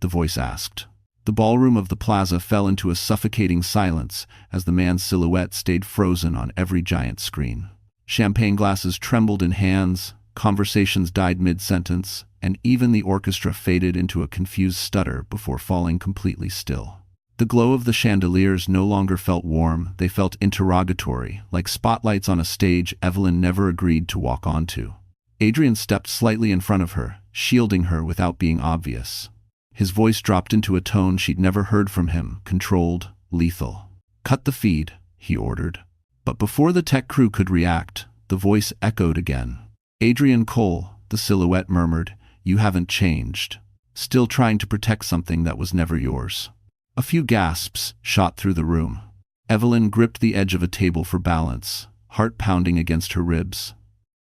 The voice asked. The ballroom of the plaza fell into a suffocating silence as the man's silhouette stayed frozen on every giant screen. Champagne glasses trembled in hands, conversations died mid-sentence, and even the orchestra faded into a confused stutter before falling completely still. The glow of the chandeliers no longer felt warm, they felt interrogatory, like spotlights on a stage Evelyn never agreed to walk onto. Adrian stepped slightly in front of her, shielding her without being obvious. His voice dropped into a tone she'd never heard from him, controlled, lethal. Cut the feed, he ordered. But before the tech crew could react, the voice echoed again. Adrian Cole, the silhouette murmured, you haven't changed. Still trying to protect something that was never yours. A few gasps shot through the room. Evelyn gripped the edge of a table for balance, heart pounding against her ribs.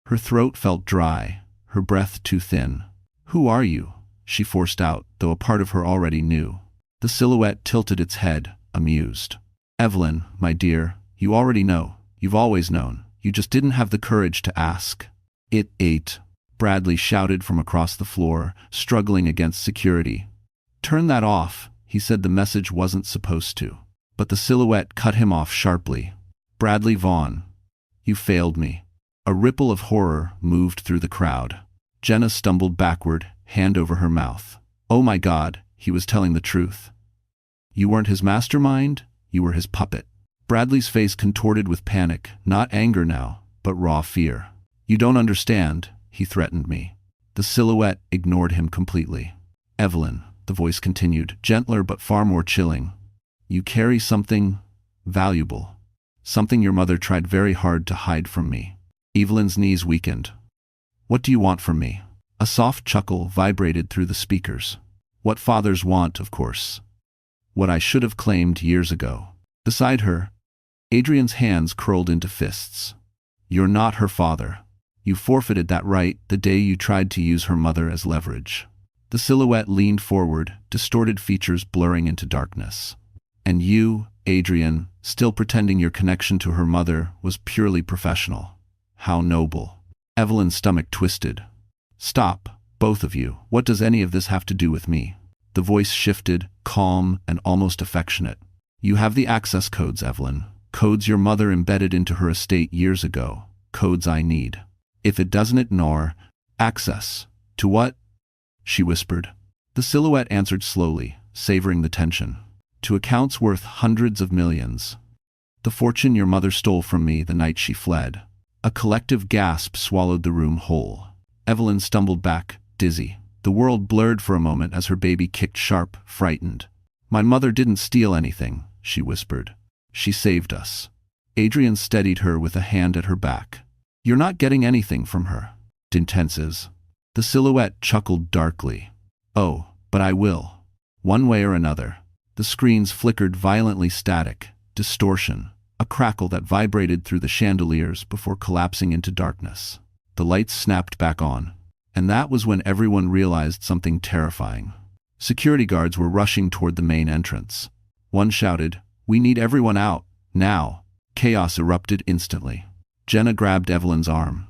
Her throat felt dry, her breath too thin. Who are you? She forced out, though a part of her already knew. The silhouette tilted its head, amused. Evelyn, my dear, you already know. You've always known. You just didn't have the courage to ask. It ate. Bradley shouted from across the floor, struggling against security. Turn that off, he said the message wasn't supposed to. But the silhouette cut him off sharply. Bradley Vaughn. You failed me. A ripple of horror moved through the crowd. Jenna stumbled backward, hand over her mouth. Oh my God, he was telling the truth. You weren't his mastermind, you were his puppet. Bradley's face contorted with panic, not anger now, but raw fear. You don't understand, he threatened me. The silhouette ignored him completely. Evelyn, the voice continued, gentler but far more chilling. You carry something valuable. Something your mother tried very hard to hide from me. Evelyn's knees weakened. What do you want from me? A soft chuckle vibrated through the speakers. What fathers want, of course. What I should have claimed years ago. Beside her, Adrian's hands curled into fists. You're not her father. You forfeited that right the day you tried to use her mother as leverage. The silhouette leaned forward, distorted features blurring into darkness. And you, Adrian, still pretending your connection to her mother was purely professional. How noble. Evelyn's stomach twisted. Stop, both of you. What does any of this have to do with me? The voice shifted, calm and almost affectionate. You have the access codes, Evelyn. Codes your mother embedded into her estate years ago. Codes I need. If it doesn't ignore, access. To what? She whispered. The silhouette answered slowly, savoring the tension. To accounts worth hundreds of millions. The fortune your mother stole from me the night she fled. A collective gasp swallowed the room whole. Evelyn stumbled back, dizzy. The world blurred for a moment as her baby kicked sharp, frightened. My mother didn't steal anything, she whispered. She saved us. Adrian steadied her with a hand at her back. You're not getting anything from her. Intenses. The silhouette chuckled darkly. Oh, but I will. One way or another. The screens flickered violently static, distortion, a crackle that vibrated through the chandeliers before collapsing into darkness. The lights snapped back on. And that was when everyone realized something terrifying. Security guards were rushing toward the main entrance. One shouted, "We need everyone out, now." Chaos erupted instantly. Jenna grabbed Evelyn's arm.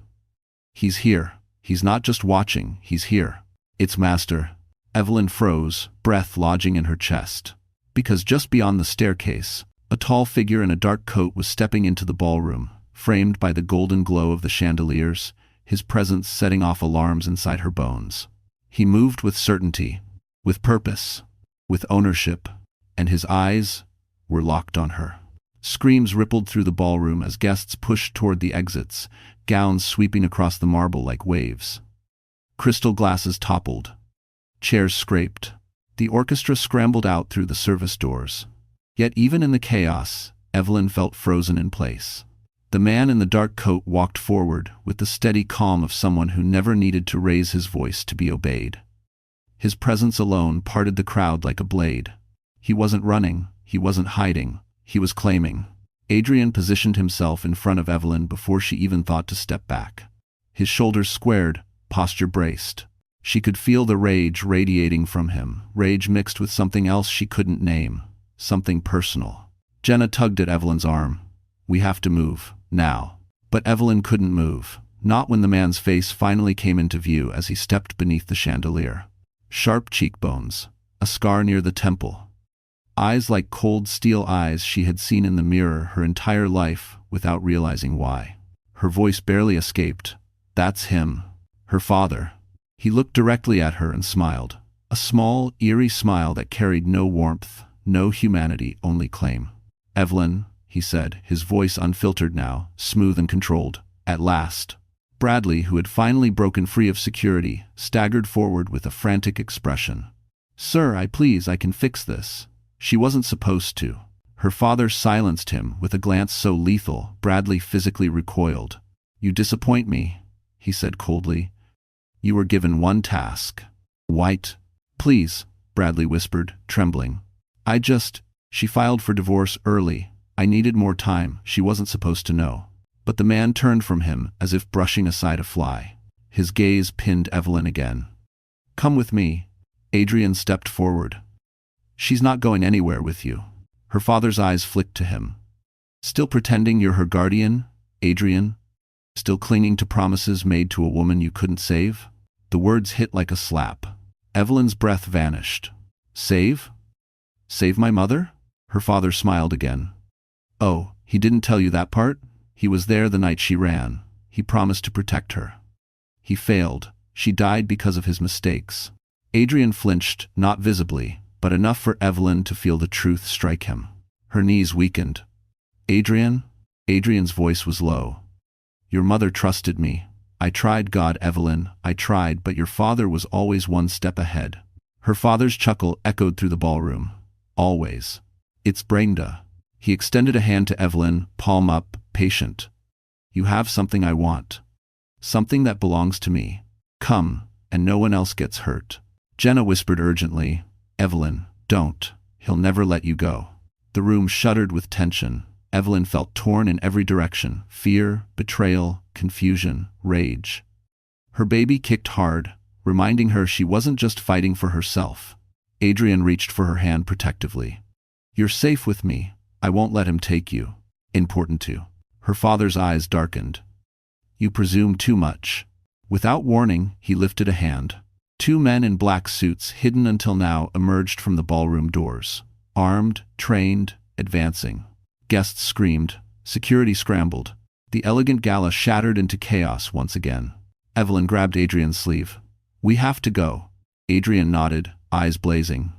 He's here. He's not just watching, he's here. It's Master. Evelyn froze, breath lodging in her chest. Because just beyond the staircase, A tall figure in a dark coat was stepping into the ballroom, framed by the golden glow of the chandeliers, his presence setting off alarms inside her bones. He moved with certainty, with purpose, with ownership, and his eyes were locked on her. Screams rippled through the ballroom as guests pushed toward the exits, gowns sweeping across the marble like waves. Crystal glasses toppled. Chairs scraped. The orchestra scrambled out through the service doors. Yet even in the chaos, Evelyn felt frozen in place. The man in the dark coat walked forward with the steady calm of someone who never needed to raise his voice to be obeyed. His presence alone parted the crowd like a blade. He wasn't running, he wasn't hiding, he was claiming. Adrian positioned himself in front of Evelyn before she even thought to step back. His shoulders squared, posture braced. She could feel the rage radiating from him, rage mixed with something else she couldn't name, something personal. Jenna tugged at Evelyn's arm. "We have to move, now." But Evelyn couldn't move, not when the man's face finally came into view as he stepped beneath the chandelier. Sharp cheekbones, a scar near the temple. Eyes like cold steel eyes she had seen in the mirror her entire life without realizing why. Her voice barely escaped. "That's him. Her father." He looked directly at her and smiled. A small, eerie smile that carried no warmth, no humanity, only claim. "Evelyn," he said, his voice unfiltered now, smooth and controlled. "At last." Bradley, who had finally broken free of security, staggered forward with a frantic expression. "Sir, I can fix this." She wasn't supposed to. Her father silenced him with a glance so lethal, Bradley physically recoiled. "You disappoint me," he said coldly. "You were given one task." "White." "Please," Bradley whispered, trembling. She filed for divorce early. I needed more time, she wasn't supposed to know." But the man turned from him as if brushing aside a fly. His gaze pinned Evelyn again. "Come with me." Adrian stepped forward. "She's not going anywhere with you." Her father's eyes flicked to him. "Still pretending you're her guardian, Adrian? Still clinging to promises made to a woman you couldn't save?" The words hit like a slap. Evelyn's breath vanished. "Save? Save my mother?" Her father smiled again. "Oh, he didn't tell you that part? He was there the night she ran. He promised to protect her. He failed. She died because of his mistakes." Adrian flinched, not visibly, but enough for Evelyn to feel the truth strike him. Her knees weakened. "Adrian?" Adrian's voice was low. "Your mother trusted me. I tried, God, Evelyn, I tried, but your father was always one step ahead." Her father's chuckle echoed through the ballroom. "Always. It's Brenda." He extended a hand to Evelyn, palm up, patient. "You have something I want. Something that belongs to me. Come, and no one else gets hurt." Jenna whispered urgently, "Evelyn, don't. He'll never let you go." The room shuddered with tension. Evelyn felt torn in every direction: fear, betrayal, confusion, rage. Her baby kicked hard, reminding her she wasn't just fighting for herself. Adrian reached for her hand protectively. "You're safe with me. I won't let him take you." "Important too." Her father's eyes darkened. "You presume too much." Without warning, he lifted a hand. Two men in black suits, hidden until now, emerged from the ballroom doors. Armed, trained, advancing. Guests screamed. Security scrambled. The elegant gala shattered into chaos once again. Evelyn grabbed Adrian's sleeve. "We have to go." Adrian nodded, eyes blazing.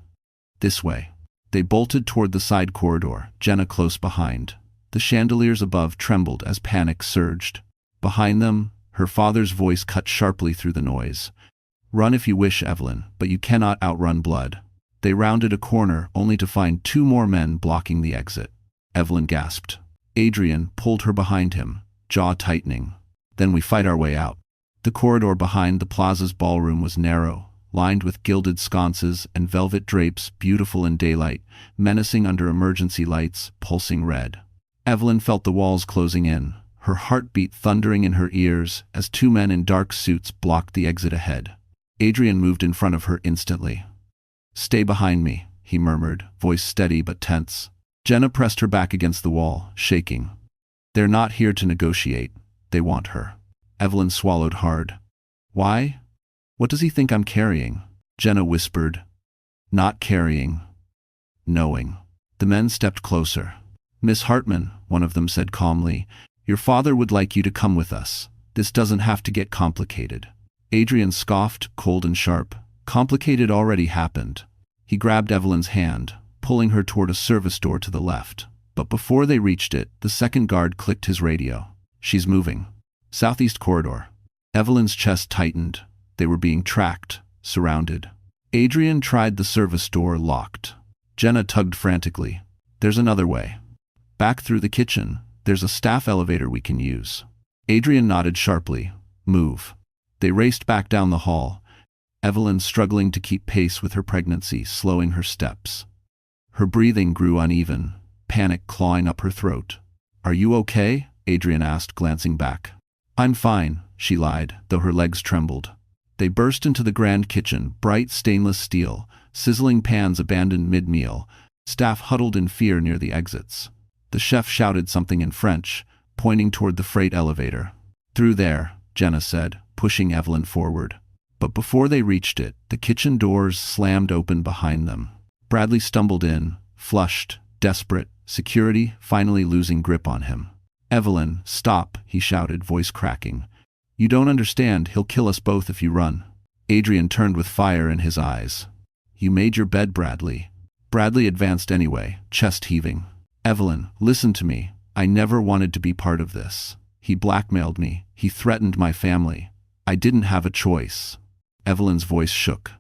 "This way." They bolted toward the side corridor, Jenna close behind. The chandeliers above trembled as panic surged. Behind them, her father's voice cut sharply through the noise. "Run if you wish, Evelyn, but you cannot outrun blood." They rounded a corner only to find two more men blocking the exit. Evelyn gasped. Adrian pulled her behind him, jaw tightening. "Then we fight our way out." The corridor behind the plaza's ballroom was narrow, lined with gilded sconces and velvet drapes, beautiful in daylight, menacing under emergency lights, pulsing red. Evelyn felt the walls closing in, her heartbeat thundering in her ears as two men in dark suits blocked the exit ahead. Adrian moved in front of her instantly. "Stay behind me," he murmured, voice steady but tense. Jenna pressed her back against the wall, shaking. "They're not here to negotiate. They want her." Evelyn swallowed hard. "Why? What does he think I'm carrying?" Jenna whispered. "Not carrying. Knowing." The men stepped closer. Miss Hartman, one of them said calmly, your father would like you to come with us. This doesn't have to get complicated. Adrian scoffed, cold and sharp. Complicated already happened. He grabbed Evelyn's hand, pulling her toward a service door to the left. But before they reached it, the second guard clicked his radio. She's moving. Southeast corridor. Evelyn's chest tightened. They were being tracked, surrounded. Adrian tried the service door, locked. Jenna tugged frantically. There's another way. Back through the kitchen. There's a staff elevator we can use. Adrian nodded sharply. Move. They raced back down the hall, Evelyn struggling to keep pace with her pregnancy, slowing her steps. Her breathing grew uneven, panic clawing up her throat. Are you okay? Adrian asked, glancing back. I'm fine, she lied, though her legs trembled. They burst into the grand kitchen, bright stainless steel, sizzling pans abandoned mid-meal, staff huddled in fear near the exits. The chef shouted something in French, pointing toward the freight elevator. Through there, Jenna said, pushing Evelyn forward. But before they reached it, the kitchen doors slammed open behind them. Bradley stumbled in, flushed, desperate, security finally losing grip on him. Evelyn, stop, he shouted, voice cracking. You don't understand, he'll kill us both if you run. Adrian turned with fire in his eyes. You made your bed, Bradley. Bradley advanced anyway, chest heaving. Evelyn, listen to me. I never wanted to be part of this. He blackmailed me. He threatened my family. I didn't have a choice. Evelyn's voice shook.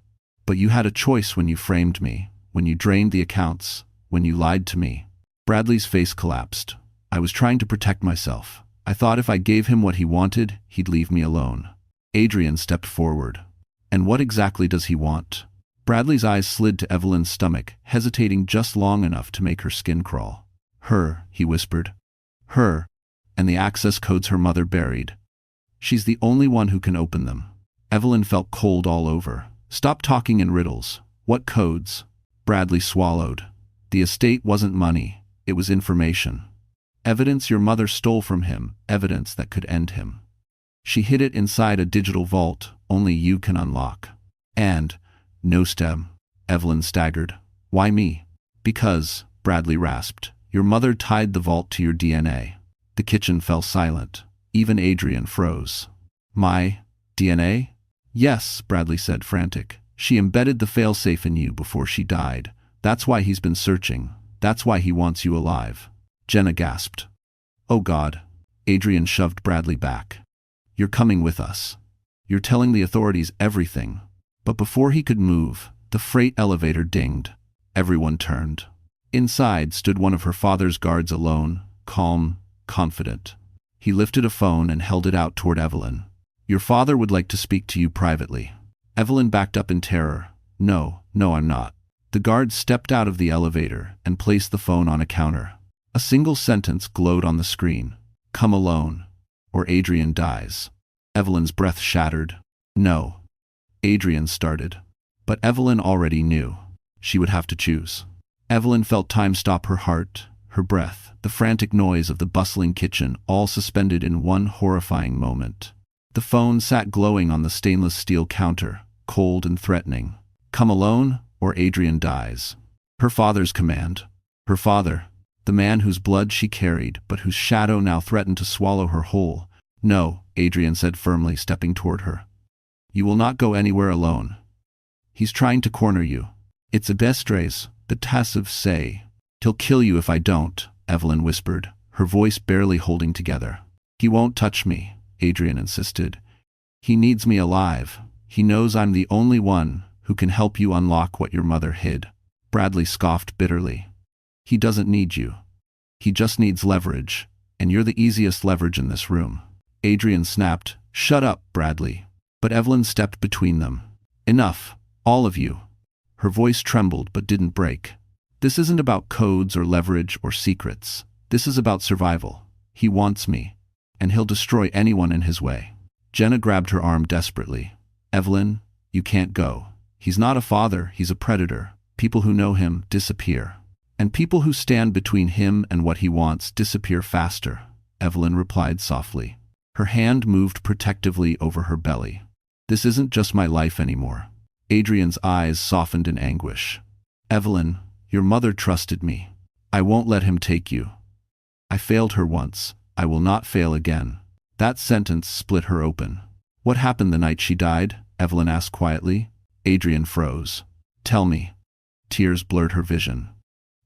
But you had a choice when you framed me, when you drained the accounts, when you lied to me. Bradley's face collapsed. I was trying to protect myself. I thought if I gave him what he wanted, he'd leave me alone. Adrian stepped forward. And what exactly does he want? Bradley's eyes slid to Evelyn's stomach, hesitating just long enough to make her skin crawl. Her, he whispered. Her, and the access codes her mother buried. She's the only one who can open them. Evelyn felt cold all over. Stop talking in riddles. What codes? Bradley swallowed. The estate wasn't money. It was information. Evidence your mother stole from him, evidence that could end him. She hid it inside a digital vault only you can unlock. And, no stem. Evelyn staggered. Why me? Because, Bradley rasped, your mother tied the vault to your DNA. The kitchen fell silent. Even Adrian froze. My DNA? Yes, Bradley said, frantic. She embedded the failsafe in you before she died. That's why he's been searching. That's why he wants you alive. Jenna gasped. Oh God. Adrian shoved Bradley back. You're coming with us. You're telling the authorities everything. But before he could move, the freight elevator dinged. Everyone turned. Inside stood one of her father's guards alone, calm, confident. He lifted a phone and held it out toward Evelyn. Your father would like to speak to you privately. Evelyn backed up in terror. No, I'm not. The guard stepped out of the elevator and placed the phone on a counter. A single sentence glowed on the screen. Come alone, or Adrian dies. Evelyn's breath shattered. No. Adrian started. But Evelyn already knew. She would have to choose. Evelyn felt time stop her heart, her breath, the frantic noise of the bustling kitchen, all suspended in one horrifying moment. The phone sat glowing on the stainless steel counter, cold and threatening. Come alone, or Adrian dies. Her father's command. Her father, the man whose blood she carried, but whose shadow now threatened to swallow her whole. No, Adrian said firmly, stepping toward her. You will not go anywhere alone. He's trying to corner you. It's a destres, the tassive say. He'll kill you if I don't, Evelyn whispered, her voice barely holding together. He won't touch me, Adrian insisted. He needs me alive. He knows I'm the only one who can help you unlock what your mother hid. Bradley scoffed bitterly. He doesn't need you. He just needs leverage, and you're the easiest leverage in this room. Adrian snapped, Shut up, Bradley. But Evelyn stepped between them. Enough, all of you. Her voice trembled but didn't break. This isn't about codes or leverage or secrets. This is about survival. He wants me, and he'll destroy anyone in his way. Jenna grabbed her arm desperately. Evelyn, you can't go. He's not a father, he's a predator. People who know him disappear. And people who stand between him and what he wants disappear faster, Evelyn replied softly. Her hand moved protectively over her belly. This isn't just my life anymore. Adrian's eyes softened in anguish. Evelyn, your mother trusted me. I won't let him take you. I failed her once. I will not fail again. That sentence split her open. What happened the night she died? Evelyn asked quietly. Adrian froze. Tell me. Tears blurred her vision.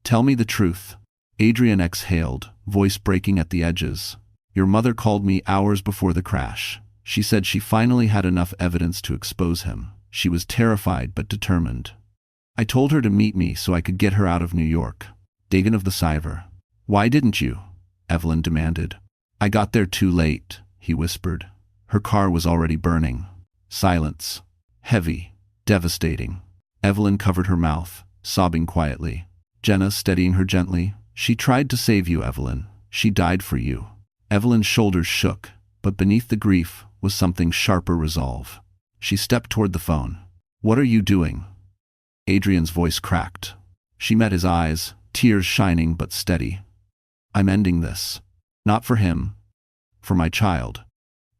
Tell me the truth. Adrian exhaled, voice breaking at the edges. Your mother called me hours before the crash. She said she finally had enough evidence to expose him. She was terrified but determined. I told her to meet me so I could get her out of New York. Dagon of the Cyver. Why didn't you? Evelyn demanded. I got there too late, he whispered. Her car was already burning. Silence. Heavy. Devastating. Evelyn covered her mouth, sobbing quietly. Jenna steadying her gently. She tried to save you, Evelyn. She died for you. Evelyn's shoulders shook, but beneath the grief was something sharper resolve. She stepped toward the phone. What are you doing? Adrian's voice cracked. She met his eyes, tears shining but steady. I'm ending this. Not for him. For my child.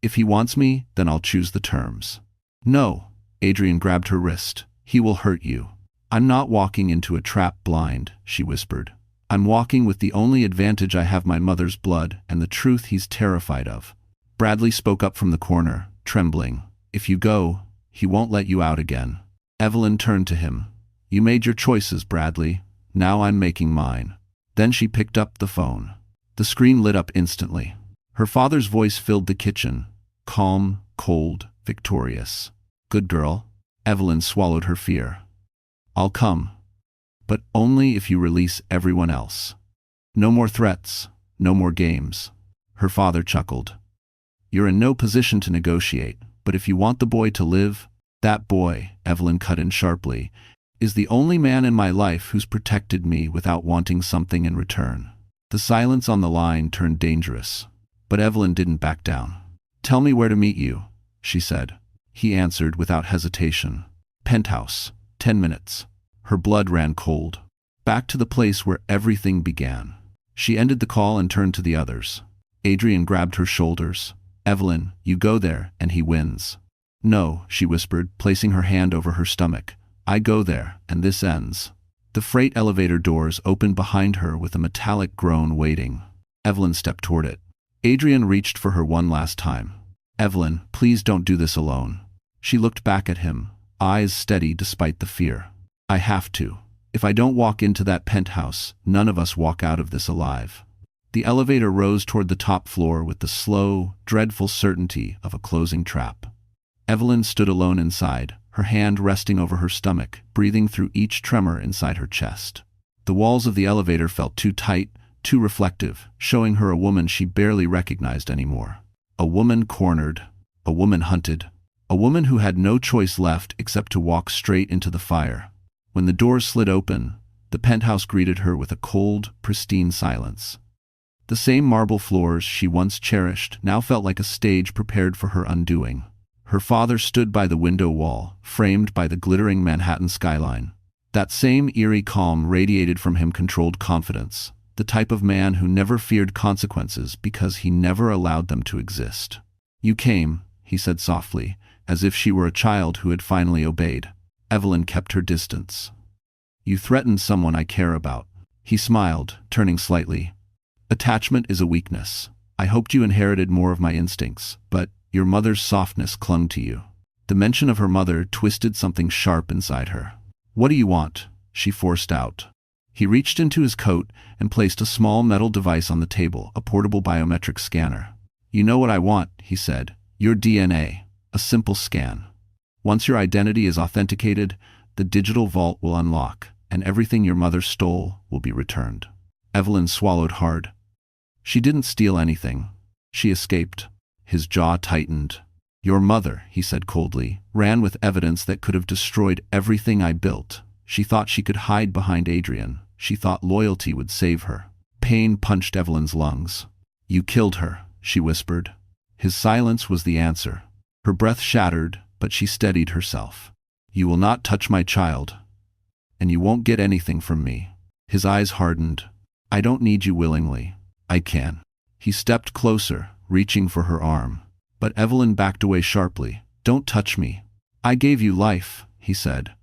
If he wants me, then I'll choose the terms. No. Adrian grabbed her wrist. He will hurt you. I'm not walking into a trap blind, she whispered. I'm walking with the only advantage I have, my mother's blood and the truth he's terrified of. Bradley spoke up from the corner, trembling. If you go, he won't let you out again. Evelyn turned to him. You made your choices, Bradley. Now I'm making mine. Then she picked up the phone. The screen lit up instantly. Her father's voice filled the kitchen. Calm, cold, victorious. Good girl. Evelyn swallowed her fear. I'll come. But only if you release everyone else. No more threats. No more games. Her father chuckled. You're in no position to negotiate, but if you want the boy to live, that boy, Evelyn cut in sharply, is the only man in my life who's protected me without wanting something in return. The silence on the line turned dangerous, but Evelyn didn't back down. Tell me where to meet you, she said. He answered without hesitation. Penthouse, 10 minutes. Her blood ran cold. Back to the place where everything began. She ended the call and turned to the others. Adrian grabbed her shoulders. Evelyn, you go there, and he wins. No, she whispered, placing her hand over her stomach. I go there, and this ends. The freight elevator doors opened behind her with a metallic groan waiting. Evelyn stepped toward it. Adrian reached for her one last time. Evelyn, please don't do this alone. She looked back at him, eyes steady despite the fear. I have to. If I don't walk into that penthouse, none of us walk out of this alive. The elevator rose toward the top floor with the slow, dreadful certainty of a closing trap. Evelyn stood alone inside, her hand resting over her stomach, breathing through each tremor inside her chest. The walls of the elevator felt too tight, too reflective, showing her a woman she barely recognized anymore. A woman cornered, a woman hunted, a woman who had no choice left except to walk straight into the fire. When the doors slid open, the penthouse greeted her with a cold, pristine silence. The same marble floors she once cherished now felt like a stage prepared for her undoing. Her father stood by the window wall, framed by the glittering Manhattan skyline. That same eerie calm radiated from him, controlled confidence, the type of man who never feared consequences because he never allowed them to exist. You came, he said softly, as if she were a child who had finally obeyed. Evelyn kept her distance. You threatened someone I care about. He smiled, turning slightly. Attachment is a weakness. I hoped you inherited more of my instincts, but your mother's softness clung to you. The mention of her mother twisted something sharp inside her. What do you want? She forced out. He reached into his coat and placed a small metal device on the table, a portable biometric scanner. You know what I want, he said. Your DNA. A simple scan. Once your identity is authenticated, the digital vault will unlock, and everything your mother stole will be returned. Evelyn swallowed hard. She didn't steal anything. She escaped. His jaw tightened. Your mother, he said coldly, ran with evidence that could have destroyed everything I built. She thought she could hide behind Adrian. She thought loyalty would save her. Pain punched Evelyn's lungs. You killed her, she whispered. His silence was the answer. Her breath shattered, but she steadied herself. You will not touch my child, and you won't get anything from me. His eyes hardened. I don't need you willingly. I can. He stepped closer, reaching for her arm. But Evelyn backed away sharply. Don't touch me. I gave you life, he said.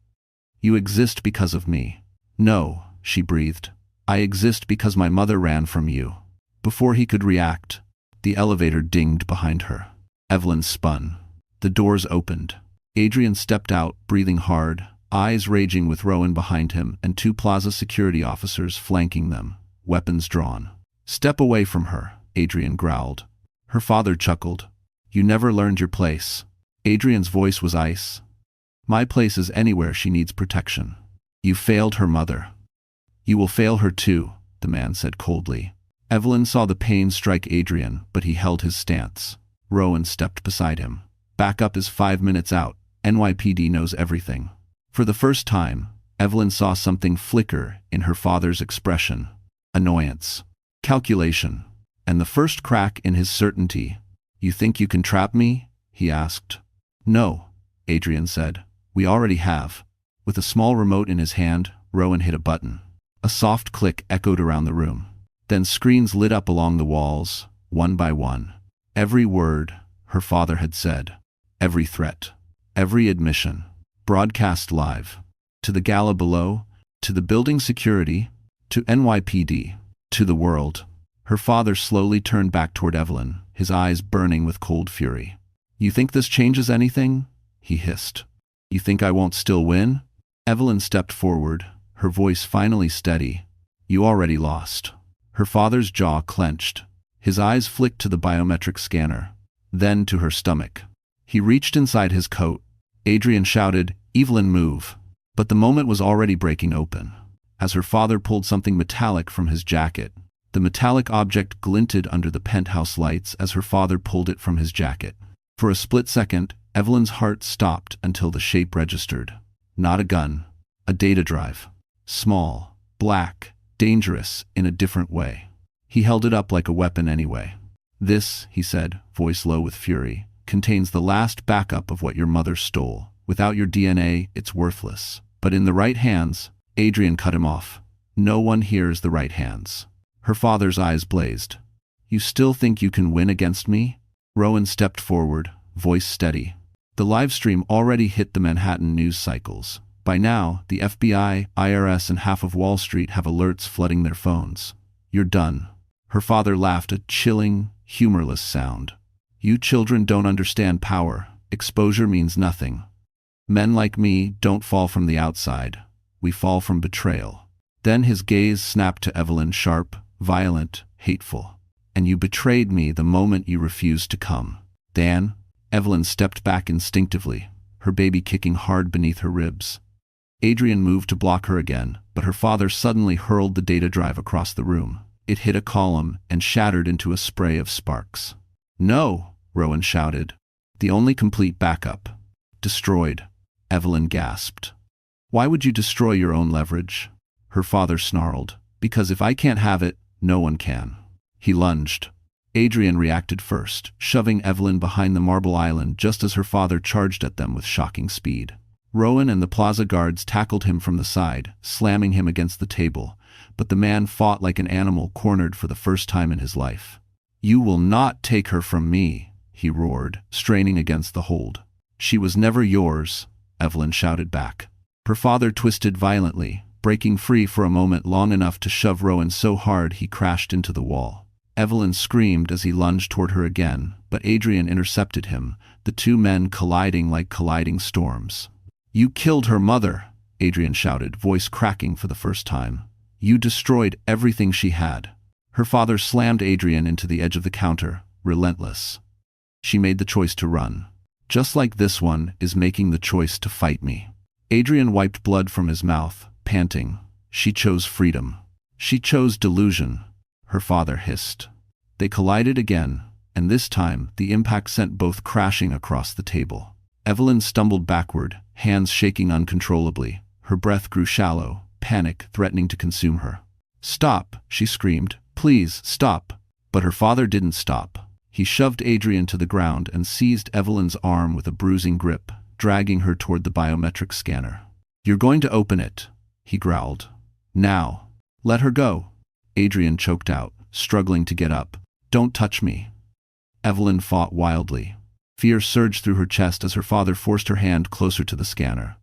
You exist because of me. No, she breathed. I exist because my mother ran from you. Before he could react, the elevator dinged behind her. Evelyn spun. The doors opened. Adrian stepped out, breathing hard, eyes raging with Rowan behind him and 2 plaza security officers flanking them, weapons drawn. "Step away from her," Adrian growled. Her father chuckled. "You never learned your place." Adrian's voice was ice. "My place is anywhere she needs protection. You failed her mother. You will fail her too," the man said coldly. Evelyn saw the pain strike Adrian, but he held his stance. Rowan stepped beside him. "Backup is 5 minutes out. NYPD knows everything." For the first time, Evelyn saw something flicker in her father's expression. Annoyance. Calculation. And the first crack in his certainty. "You think you can trap me?" he asked. "No," Adrian said. "We already have." With a small remote in his hand, Rowan hit a button. A soft click echoed around the room. Then screens lit up along the walls, one by one. Every word her father had said. Every threat. Every admission. Broadcast live. To the gala below, to the building security, to NYPD, to the world. Her father slowly turned back toward Evelyn, his eyes burning with cold fury. "You think this changes anything?" he hissed. "You think I won't still win?" Evelyn stepped forward, her voice finally steady. "You already lost." Her father's jaw clenched. His eyes flicked to the biometric scanner, then to her stomach. He reached inside his coat. Adrian shouted, "Evelyn, move!" But the moment was already breaking open. As her father pulled something metallic from his jacket, the metallic object glinted under the penthouse lights as her father pulled it from his jacket. For a split second, Evelyn's heart stopped until the shape registered. Not a gun. A data drive. Small, black, dangerous in a different way. He held it up like a weapon anyway. "This," he said, voice low with fury, "contains the last backup of what your mother stole. Without your DNA, it's worthless. But in the right hands," Adrian cut him off. "No one here is the right hands." Her father's eyes blazed. "You still think you can win against me?" Rowan stepped forward, voice steady. The live stream already hit the Manhattan news cycles. By now, the FBI, IRS, and half of Wall Street have alerts flooding their phones. "You're done." Her father laughed, a chilling, humorless sound. "You children don't understand power. Exposure means nothing. Men like me don't fall from the outside. We fall from betrayal." Then his gaze snapped to Evelyn, sharp, violent, hateful. "And you betrayed me the moment you refused to come." "Dan?" Evelyn stepped back instinctively, her baby kicking hard beneath her ribs. Adrian moved to block her again, but her father suddenly hurled the data drive across the room. It hit a column and shattered into a spray of sparks. "No!" Rowan shouted. "The only complete backup. Destroyed." Evelyn gasped. "Why would you destroy your own leverage?" Her father snarled. "Because if I can't have it, no one can." He lunged. Adrian reacted first, shoving Evelyn behind the marble island just as her father charged at them with shocking speed. Rowan and the plaza guards tackled him from the side, slamming him against the table, but the man fought like an animal cornered for the first time in his life. "You will not take her from me," he roared, straining against the hold. "She was never yours," Evelyn shouted back. Her father twisted violently, breaking free for a moment long enough to shove Rowan so hard he crashed into the wall. Evelyn screamed as he lunged toward her again, but Adrian intercepted him, the two men colliding like colliding storms. "You killed her mother," Adrian shouted, voice cracking for the first time. "You destroyed everything she had." Her father slammed Adrian into the edge of the counter, relentless. "She made the choice to run. Just like this one is making the choice to fight me." Adrian wiped blood from his mouth, panting. "She chose freedom. She chose delusion," her father hissed. They collided again, and this time the impact sent both crashing across the table. Evelyn stumbled backward, hands shaking uncontrollably. Her breath grew shallow, panic threatening to consume her. "Stop," she screamed. "Please, stop." But her father didn't stop. He shoved Adrian to the ground and seized Evelyn's arm with a bruising grip, dragging her toward the biometric scanner. "You're going to open it," he growled. "Now." "Let her go," Adrian choked out, struggling to get up. "Don't touch me." Evelyn fought wildly. Fear surged through her chest as her father forced her hand closer to the scanner.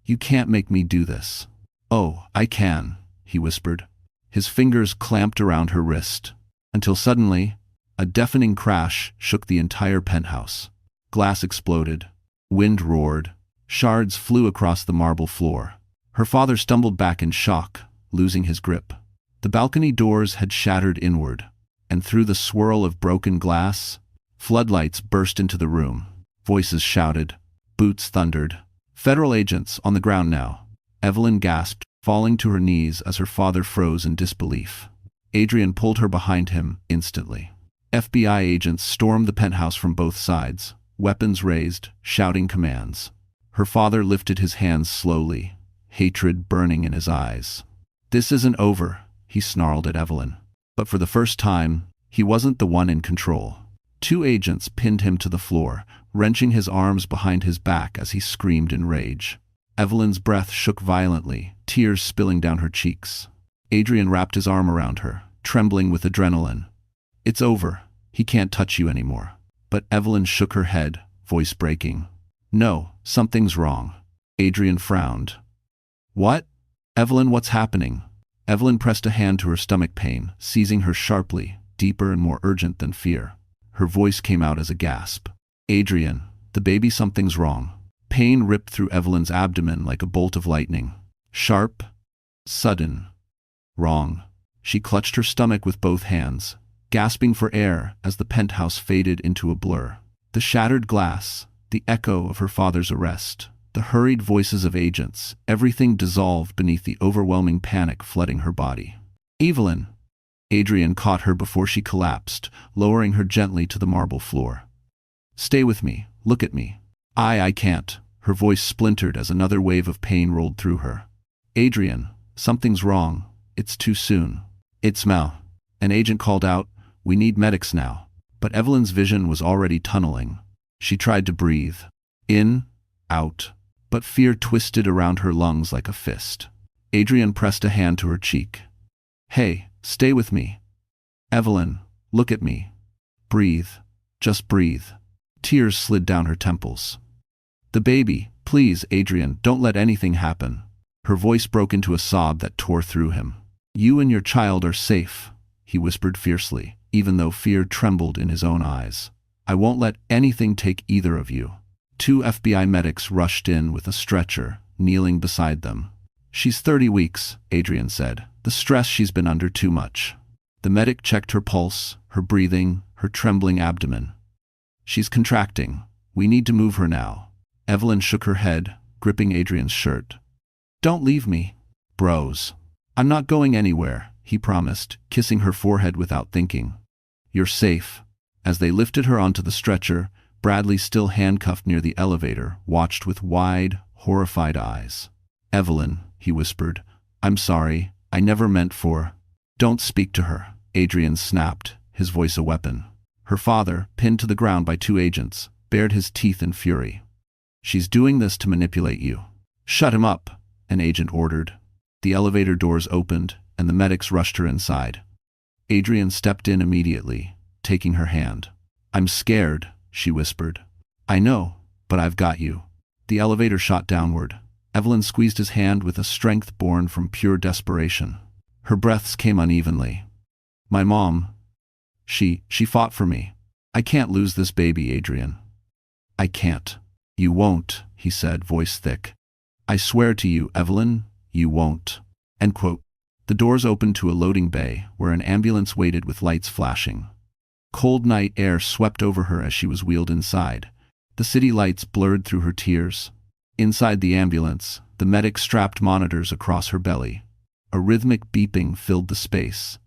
"You can't make me do this." "Oh, I can," he whispered. His fingers clamped around her wrist. until suddenly, a deafening crash shook the entire penthouse. Glass exploded. Wind roared. Shards flew across the marble floor. Her father stumbled back in shock, losing his grip. The balcony doors had shattered inward, and through the swirl of broken glass, floodlights burst into the room. Voices shouted. Boots thundered. Federal agents on the ground now. Evelyn gasped, falling to her knees as her father froze in disbelief. Adrian pulled her behind him instantly. FBI agents stormed the penthouse from both sides, weapons raised, shouting commands. Her father lifted his hands slowly, hatred burning in his eyes. "This isn't over," he snarled at Evelyn. But for the first time, he wasn't the one in control. Two agents pinned him to the floor, wrenching his arms behind his back as he screamed in rage. Evelyn's breath shook violently, tears spilling down her cheeks. Adrian wrapped his arm around her, trembling with adrenaline. "It's over. He can't touch you anymore." But Evelyn shook her head, voice breaking. "No, something's wrong." Adrian frowned. "What? Evelyn, what's happening?" Evelyn pressed a hand to her stomach pain, seizing her sharply, deeper and more urgent than fear. Her voice came out as a gasp. "Adrian, the baby, something's wrong." Pain ripped through Evelyn's abdomen like a bolt of lightning. Sharp, sudden, wrong. She clutched her stomach with both hands, gasping for air as the penthouse faded into a blur. The shattered glass, the echo of her father's arrest, the hurried voices of agents, everything dissolved beneath the overwhelming panic flooding her body. "Evelyn!" Adrian caught her before she collapsed, lowering her gently to the marble floor. "Stay with me. Look at me." I can't." Her voice splintered as another wave of pain rolled through her. "Adrian, something's wrong. It's too soon." "It's Mal." An agent called out, "We need medics now." But Evelyn's vision was already tunneling. She tried to breathe. In, out. But fear twisted around her lungs like a fist. Adrian pressed a hand to her cheek. "Hey, stay with me. Evelyn, look at me. Breathe. Just breathe." Tears slid down her temples. "The baby, please, Adrian, don't let anything happen." Her voice broke into a sob that tore through him. "You and your child are safe," he whispered fiercely, even though fear trembled in his own eyes. "I won't let anything take either of you." Two FBI medics rushed in with a stretcher, kneeling beside them. "She's 30 weeks, Adrian said. "The stress she's been under too much." The medic checked her pulse, her breathing, her trembling abdomen. "She's contracting. We need to move her now." Evelyn shook her head, gripping Adrian's shirt. "Don't leave me, bros." "I'm not going anywhere," he promised, kissing her forehead without thinking. "You're safe." As they lifted her onto the stretcher, Bradley, still handcuffed near the elevator, watched with wide, horrified eyes. "Evelyn," he whispered, "I'm sorry. I never meant for—" "Don't speak to her," Adrian snapped, his voice a weapon. Her father, pinned to the ground by two agents, bared his teeth in fury. "She's doing this to manipulate you." "Shut him up," an agent ordered. The elevator doors opened, and the medics rushed her inside. Adrian stepped in immediately, taking her hand. "I'm scared," she whispered. "I know, but I've got you." The elevator shot downward. Evelyn squeezed his hand with a strength born from pure desperation. Her breaths came unevenly. "My mom, she fought for me. I can't lose this baby, Adrian. I can't." "You won't," he said, voice thick. "I swear to you, Evelyn, you won't." End quote. The doors opened to a loading bay, where an ambulance waited with lights flashing. Cold night air swept over her as she was wheeled inside. The city lights blurred through her tears. Inside the ambulance, the medic strapped monitors across her belly. A rhythmic beeping filled the space.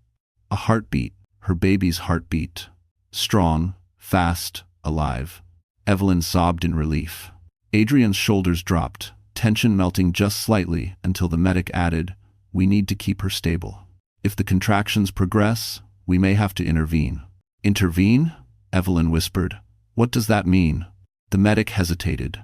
A heartbeat, her baby's heartbeat. Strong, fast, alive. Evelyn sobbed in relief. Adrian's shoulders dropped, tension melting just slightly until the medic added, "We need to keep her stable. If the contractions progress, we may have to intervene." "Intervene?" Evelyn whispered. "What does that mean?" The medic hesitated.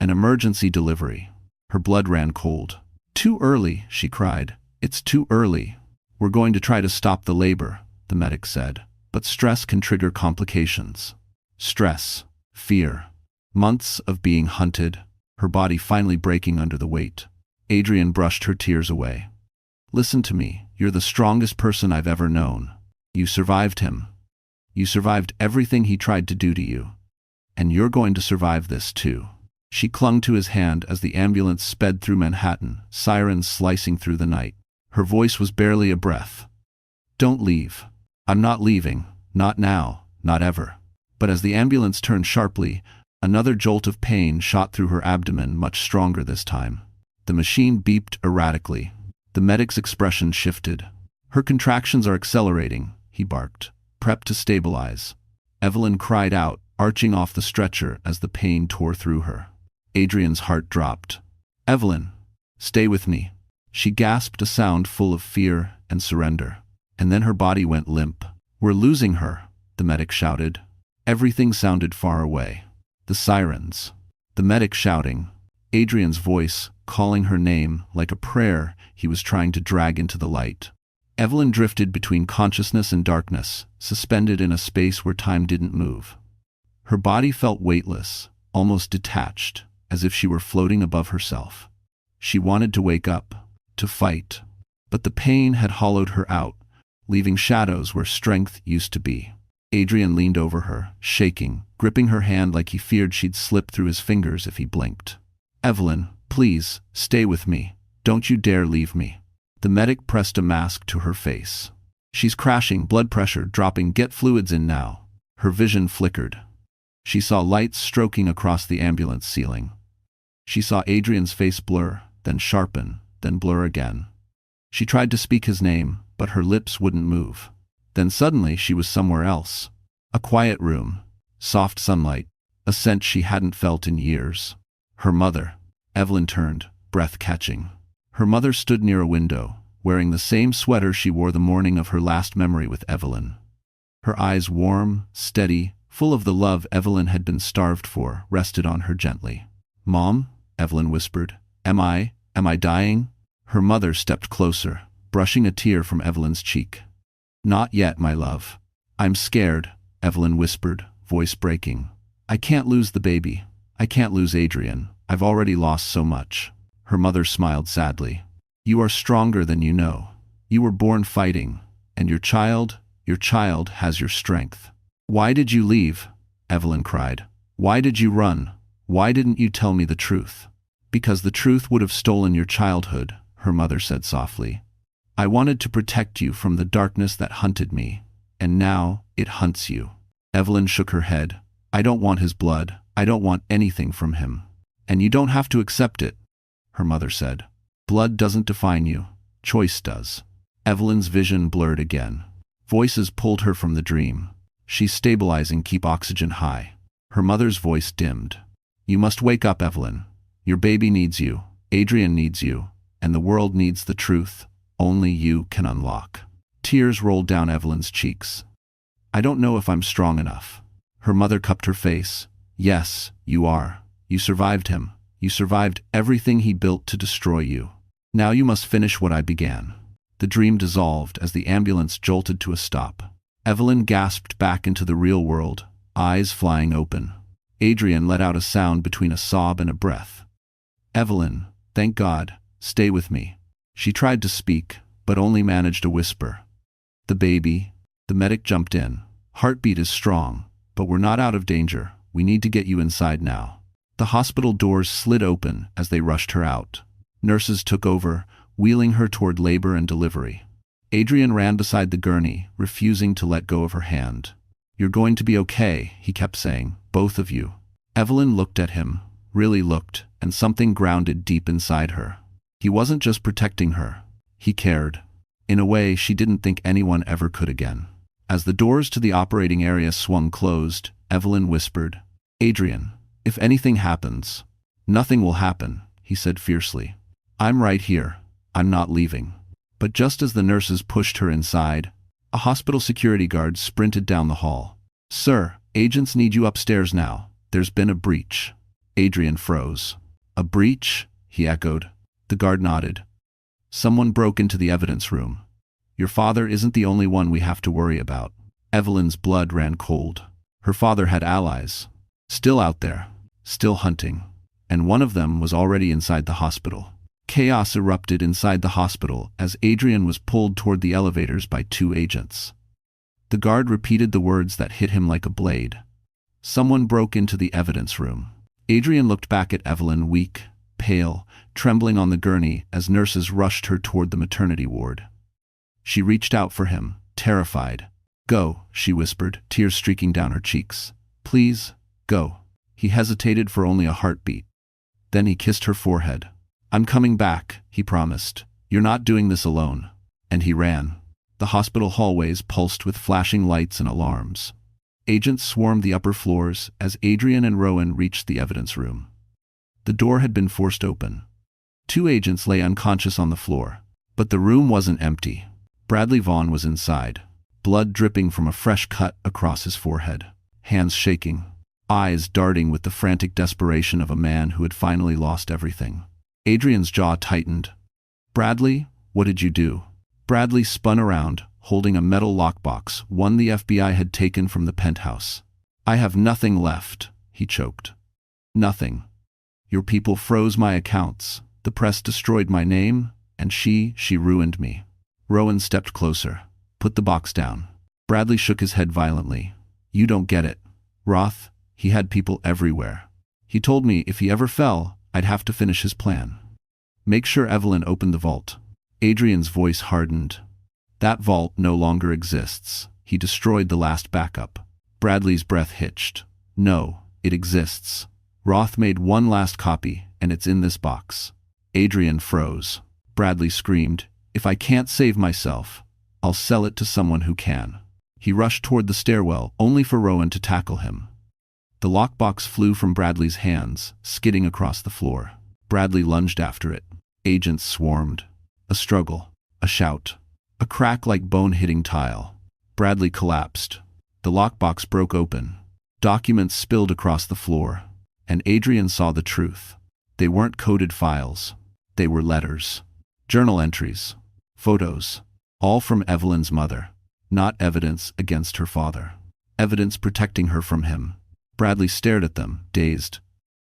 "An emergency delivery." Her blood ran cold. "Too early," she cried. "It's too early." "We're going to try to stop the labor," the medic said. "But stress can trigger complications." Stress. Fear. Months of being hunted, her body finally breaking under the weight. Adrian brushed her tears away. "Listen to me. You're the strongest person I've ever known. You survived him. You survived everything he tried to do to you. And you're going to survive this too. She clung to his hand as the ambulance sped through Manhattan, sirens slicing through the night. Her voice was barely a breath. Don't leave. I'm not leaving. Not now. Not ever. But as the ambulance turned sharply, another jolt of pain shot through her abdomen, much stronger this time. The machine beeped erratically. The medic's expression shifted. Her contractions are accelerating, he barked. Prep to stabilize. Evelyn cried out, arching off the stretcher as the pain tore through her. Adrian's heart dropped. Evelyn, stay with me. She gasped, a sound full of fear and surrender. And then her body went limp. We're losing her, the medic shouted. Everything sounded far away. The sirens. The medic shouting. Adrian's voice, calling her name like a prayer he was trying to drag into the light. Evelyn drifted between consciousness and darkness, suspended in a space where time didn't move. Her body felt weightless, almost detached, as if she were floating above herself. She wanted to wake up, to fight, but the pain had hollowed her out, leaving shadows where strength used to be. Adrian leaned over her, shaking, gripping her hand like he feared she'd slip through his fingers if he blinked. Evelyn, please, stay with me. Don't you dare leave me. The medic pressed a mask to her face. She's crashing, blood pressure dropping, get fluids in now. Her vision flickered. She saw lights stroking across the ambulance ceiling. She saw Adrian's face blur, then sharpen, then blur again. She tried to speak his name, but her lips wouldn't move. Then suddenly she was somewhere else. A quiet room, soft sunlight, a scent she hadn't felt in years. Her mother. Evelyn turned, breath catching. Her mother stood near a window, wearing the same sweater she wore the morning of her last memory with Evelyn. Her eyes, warm, steady, full of the love Evelyn had been starved for, rested on her gently. Mom, Evelyn whispered. Am I dying? Her mother stepped closer, brushing a tear from Evelyn's cheek. Not yet, my love. I'm scared, Evelyn whispered, voice breaking. I can't lose the baby. I can't lose Adrian. I've already lost so much. Her mother smiled sadly. You are stronger than you know. You were born fighting, and your child has your strength. Why did you leave? Evelyn cried. Why did you run? Why didn't you tell me the truth? Because the truth would have stolen your childhood, her mother said softly. I wanted to protect you from the darkness that hunted me, and now it hunts you. Evelyn shook her head. I don't want his blood. I don't want anything from him. And you don't have to accept it, her mother said. Blood doesn't define you. Choice does. Evelyn's vision blurred again. Voices pulled her from the dream. She's stabilizing, keep oxygen high. Her mother's voice dimmed. You must wake up, Evelyn. Your baby needs you. Adrian needs you. And the world needs the truth. Only you can unlock. Tears rolled down Evelyn's cheeks. I don't know if I'm strong enough. Her mother cupped her face. Yes, you are. You survived him. You survived everything he built to destroy you. Now you must finish what I began. The dream dissolved as the ambulance jolted to a stop. Evelyn gasped back into the real world, eyes flying open. Adrian let out a sound between a sob and a breath. Evelyn, thank God, stay with me. She tried to speak, but only managed a whisper. The baby. The medic jumped in. Heartbeat is strong, but we're not out of danger. We need to get you inside now. The hospital doors slid open as they rushed her out. Nurses took over, wheeling her toward labor and delivery. Adrian ran beside the gurney, refusing to let go of her hand. You're going to be okay, he kept saying, both of you. Evelyn looked at him, really looked, and something grounded deep inside her. He wasn't just protecting her. He cared. In a way she didn't think anyone ever could again. As the doors to the operating area swung closed, Evelyn whispered, Adrian, if anything happens, nothing will happen, he said fiercely. I'm right here. I'm not leaving. But just as the nurses pushed her inside, a hospital security guard sprinted down the hall. Sir, agents need you upstairs now. There's been a breach. Adrian froze. A breach? He echoed. The guard nodded. Someone broke into the evidence room. Your father isn't the only one we have to worry about. Evelyn's blood ran cold. Her father had allies. Still out there. Still hunting. And one of them was already inside the hospital. Chaos erupted inside the hospital as Adrian was pulled toward the elevators by two agents. The guard repeated the words that hit him like a blade. Someone broke into the evidence room. Adrian looked back at Evelyn, weak, pale, trembling on the gurney as nurses rushed her toward the maternity ward. She reached out for him, terrified. "Go," she whispered, tears streaking down her cheeks. "Please, go." He hesitated for only a heartbeat. Then he kissed her forehead. "I'm coming back," he promised. "You're not doing this alone." And he ran. The hospital hallways pulsed with flashing lights and alarms. Agents swarmed the upper floors as Adrian and Rowan reached the evidence room. The door had been forced open. 2 agents lay unconscious on the floor. But the room wasn't empty. Bradley Vaughn was inside, blood dripping from a fresh cut across his forehead, hands shaking, eyes darting with the frantic desperation of a man who had finally lost everything. Adrian's jaw tightened. "Bradley, what did you do?" Bradley spun around, holding a metal lockbox, one the FBI had taken from the penthouse. "I have nothing left," he choked. "Nothing. Your people froze my accounts, the press destroyed my name, and she ruined me." Rowan stepped closer. "Put the box down." Bradley shook his head violently. "You don't get it. Roth, he had people everywhere. He told me if he ever fell, I'd have to finish his plan. Make sure Evelyn opened the vault." Adrian's voice hardened. "That vault no longer exists. He destroyed the last backup." Bradley's breath hitched. "No, it exists. Roth made one last copy, and it's in this box." Adrian froze. Bradley screamed, "If I can't save myself, I'll sell it to someone who can." He rushed toward the stairwell, only for Rowan to tackle him. The lockbox flew from Bradley's hands, skidding across the floor. Bradley lunged after it. Agents swarmed. A struggle, a shout, a crack like bone hitting tile. Bradley collapsed. The lockbox broke open. Documents spilled across the floor, and Adrian saw the truth. They weren't coded files. They were letters, journal entries, photos, all from Evelyn's mother. Not evidence against her father. Evidence protecting her from him. Bradley stared at them, dazed.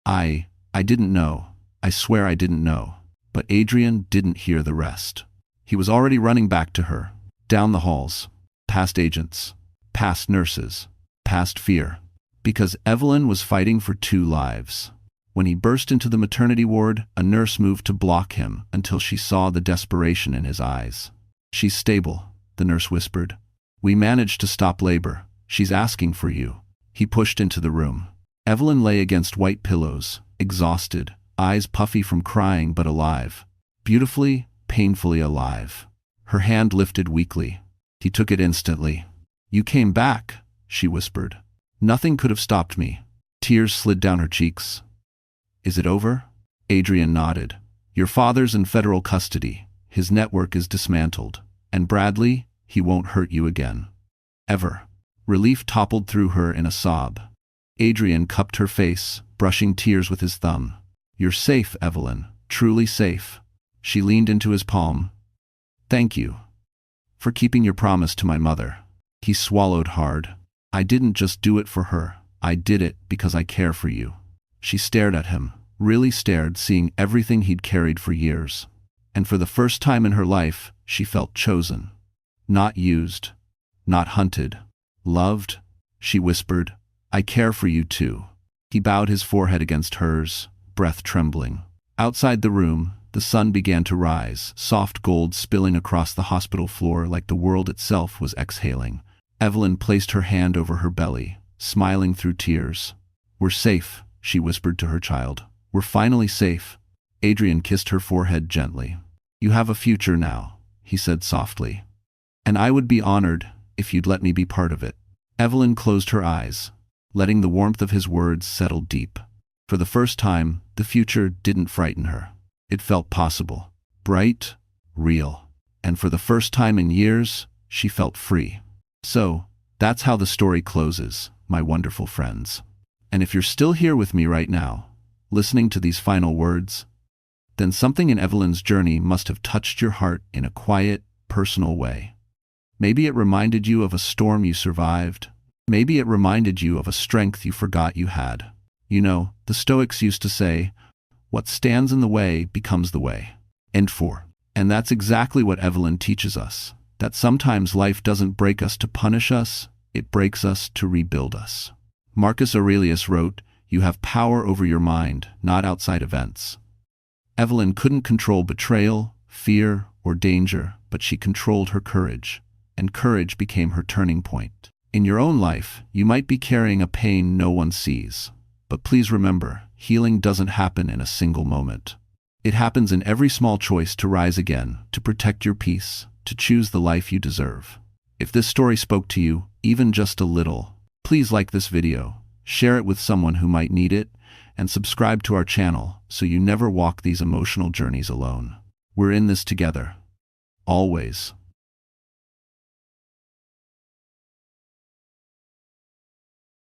I didn't know. I swear I didn't know." But Adrian didn't hear the rest. He was already running back to her, down the halls, past agents, past nurses, past fear. Because Evelyn was fighting for 2 lives. When he burst into the maternity ward, a nurse moved to block him until she saw the desperation in his eyes. "She's stable," the nurse whispered. "We managed to stop labor. She's asking for you." He pushed into the room. Evelyn lay against white pillows, exhausted, eyes puffy from crying but alive. Beautifully, painfully alive. Her hand lifted weakly. He took it instantly. "You came back," she whispered. "Nothing could have stopped me." Tears slid down her cheeks. "Is it over?" Adrian nodded. "Your father's in federal custody. His network is dismantled. And Bradley, he won't hurt you again. Ever." Relief toppled through her in a sob. Adrian cupped her face, brushing tears with his thumb. "You're safe, Evelyn. Truly safe." She leaned into his palm. "Thank you for keeping your promise to my mother." He swallowed hard. "I didn't just do it for her. I did it because I care for you." She stared at him, really stared, seeing everything he'd carried for years. And for the first time in her life, she felt chosen. Not used. Not hunted. Loved. She whispered, "I care for you too." He bowed his forehead against hers, breath trembling. Outside the room, the sun began to rise, soft gold spilling across the hospital floor like the world itself was exhaling. Evelyn placed her hand over her belly, smiling through tears. "We're safe," she whispered to her child. "We're finally safe." Adrian kissed her forehead gently. "You have a future now," he said softly. "And I would be honored if you'd let me be part of it." Evelyn closed her eyes, letting the warmth of his words settle deep. For the first time, the future didn't frighten her. It felt possible, bright, real. And for the first time in years, she felt free. So, that's how the story closes, my wonderful friends. And if you're still here with me right now, listening to these final words, then something in Evelyn's journey must have touched your heart in a quiet, personal way. Maybe it reminded you of a storm you survived. Maybe it reminded you of a strength you forgot you had. You know, the Stoics used to say, "What stands in the way becomes the way." And that's exactly what Evelyn teaches us. that sometimes life doesn't break us to punish us, it breaks us to rebuild us. Marcus Aurelius wrote, "You have power over your mind, not outside events." Evelyn couldn't control betrayal, fear, or danger, but she controlled her courage, and courage became her turning point. In your own life, you might be carrying a pain no one sees. But please remember, healing doesn't happen in a single moment. It happens in every small choice to rise again, to protect your peace, to choose the life you deserve. If this story spoke to you, even just a little, please like this video, share it with someone who might need it, and subscribe to our channel so you never walk these emotional journeys alone. We're in this together. Always.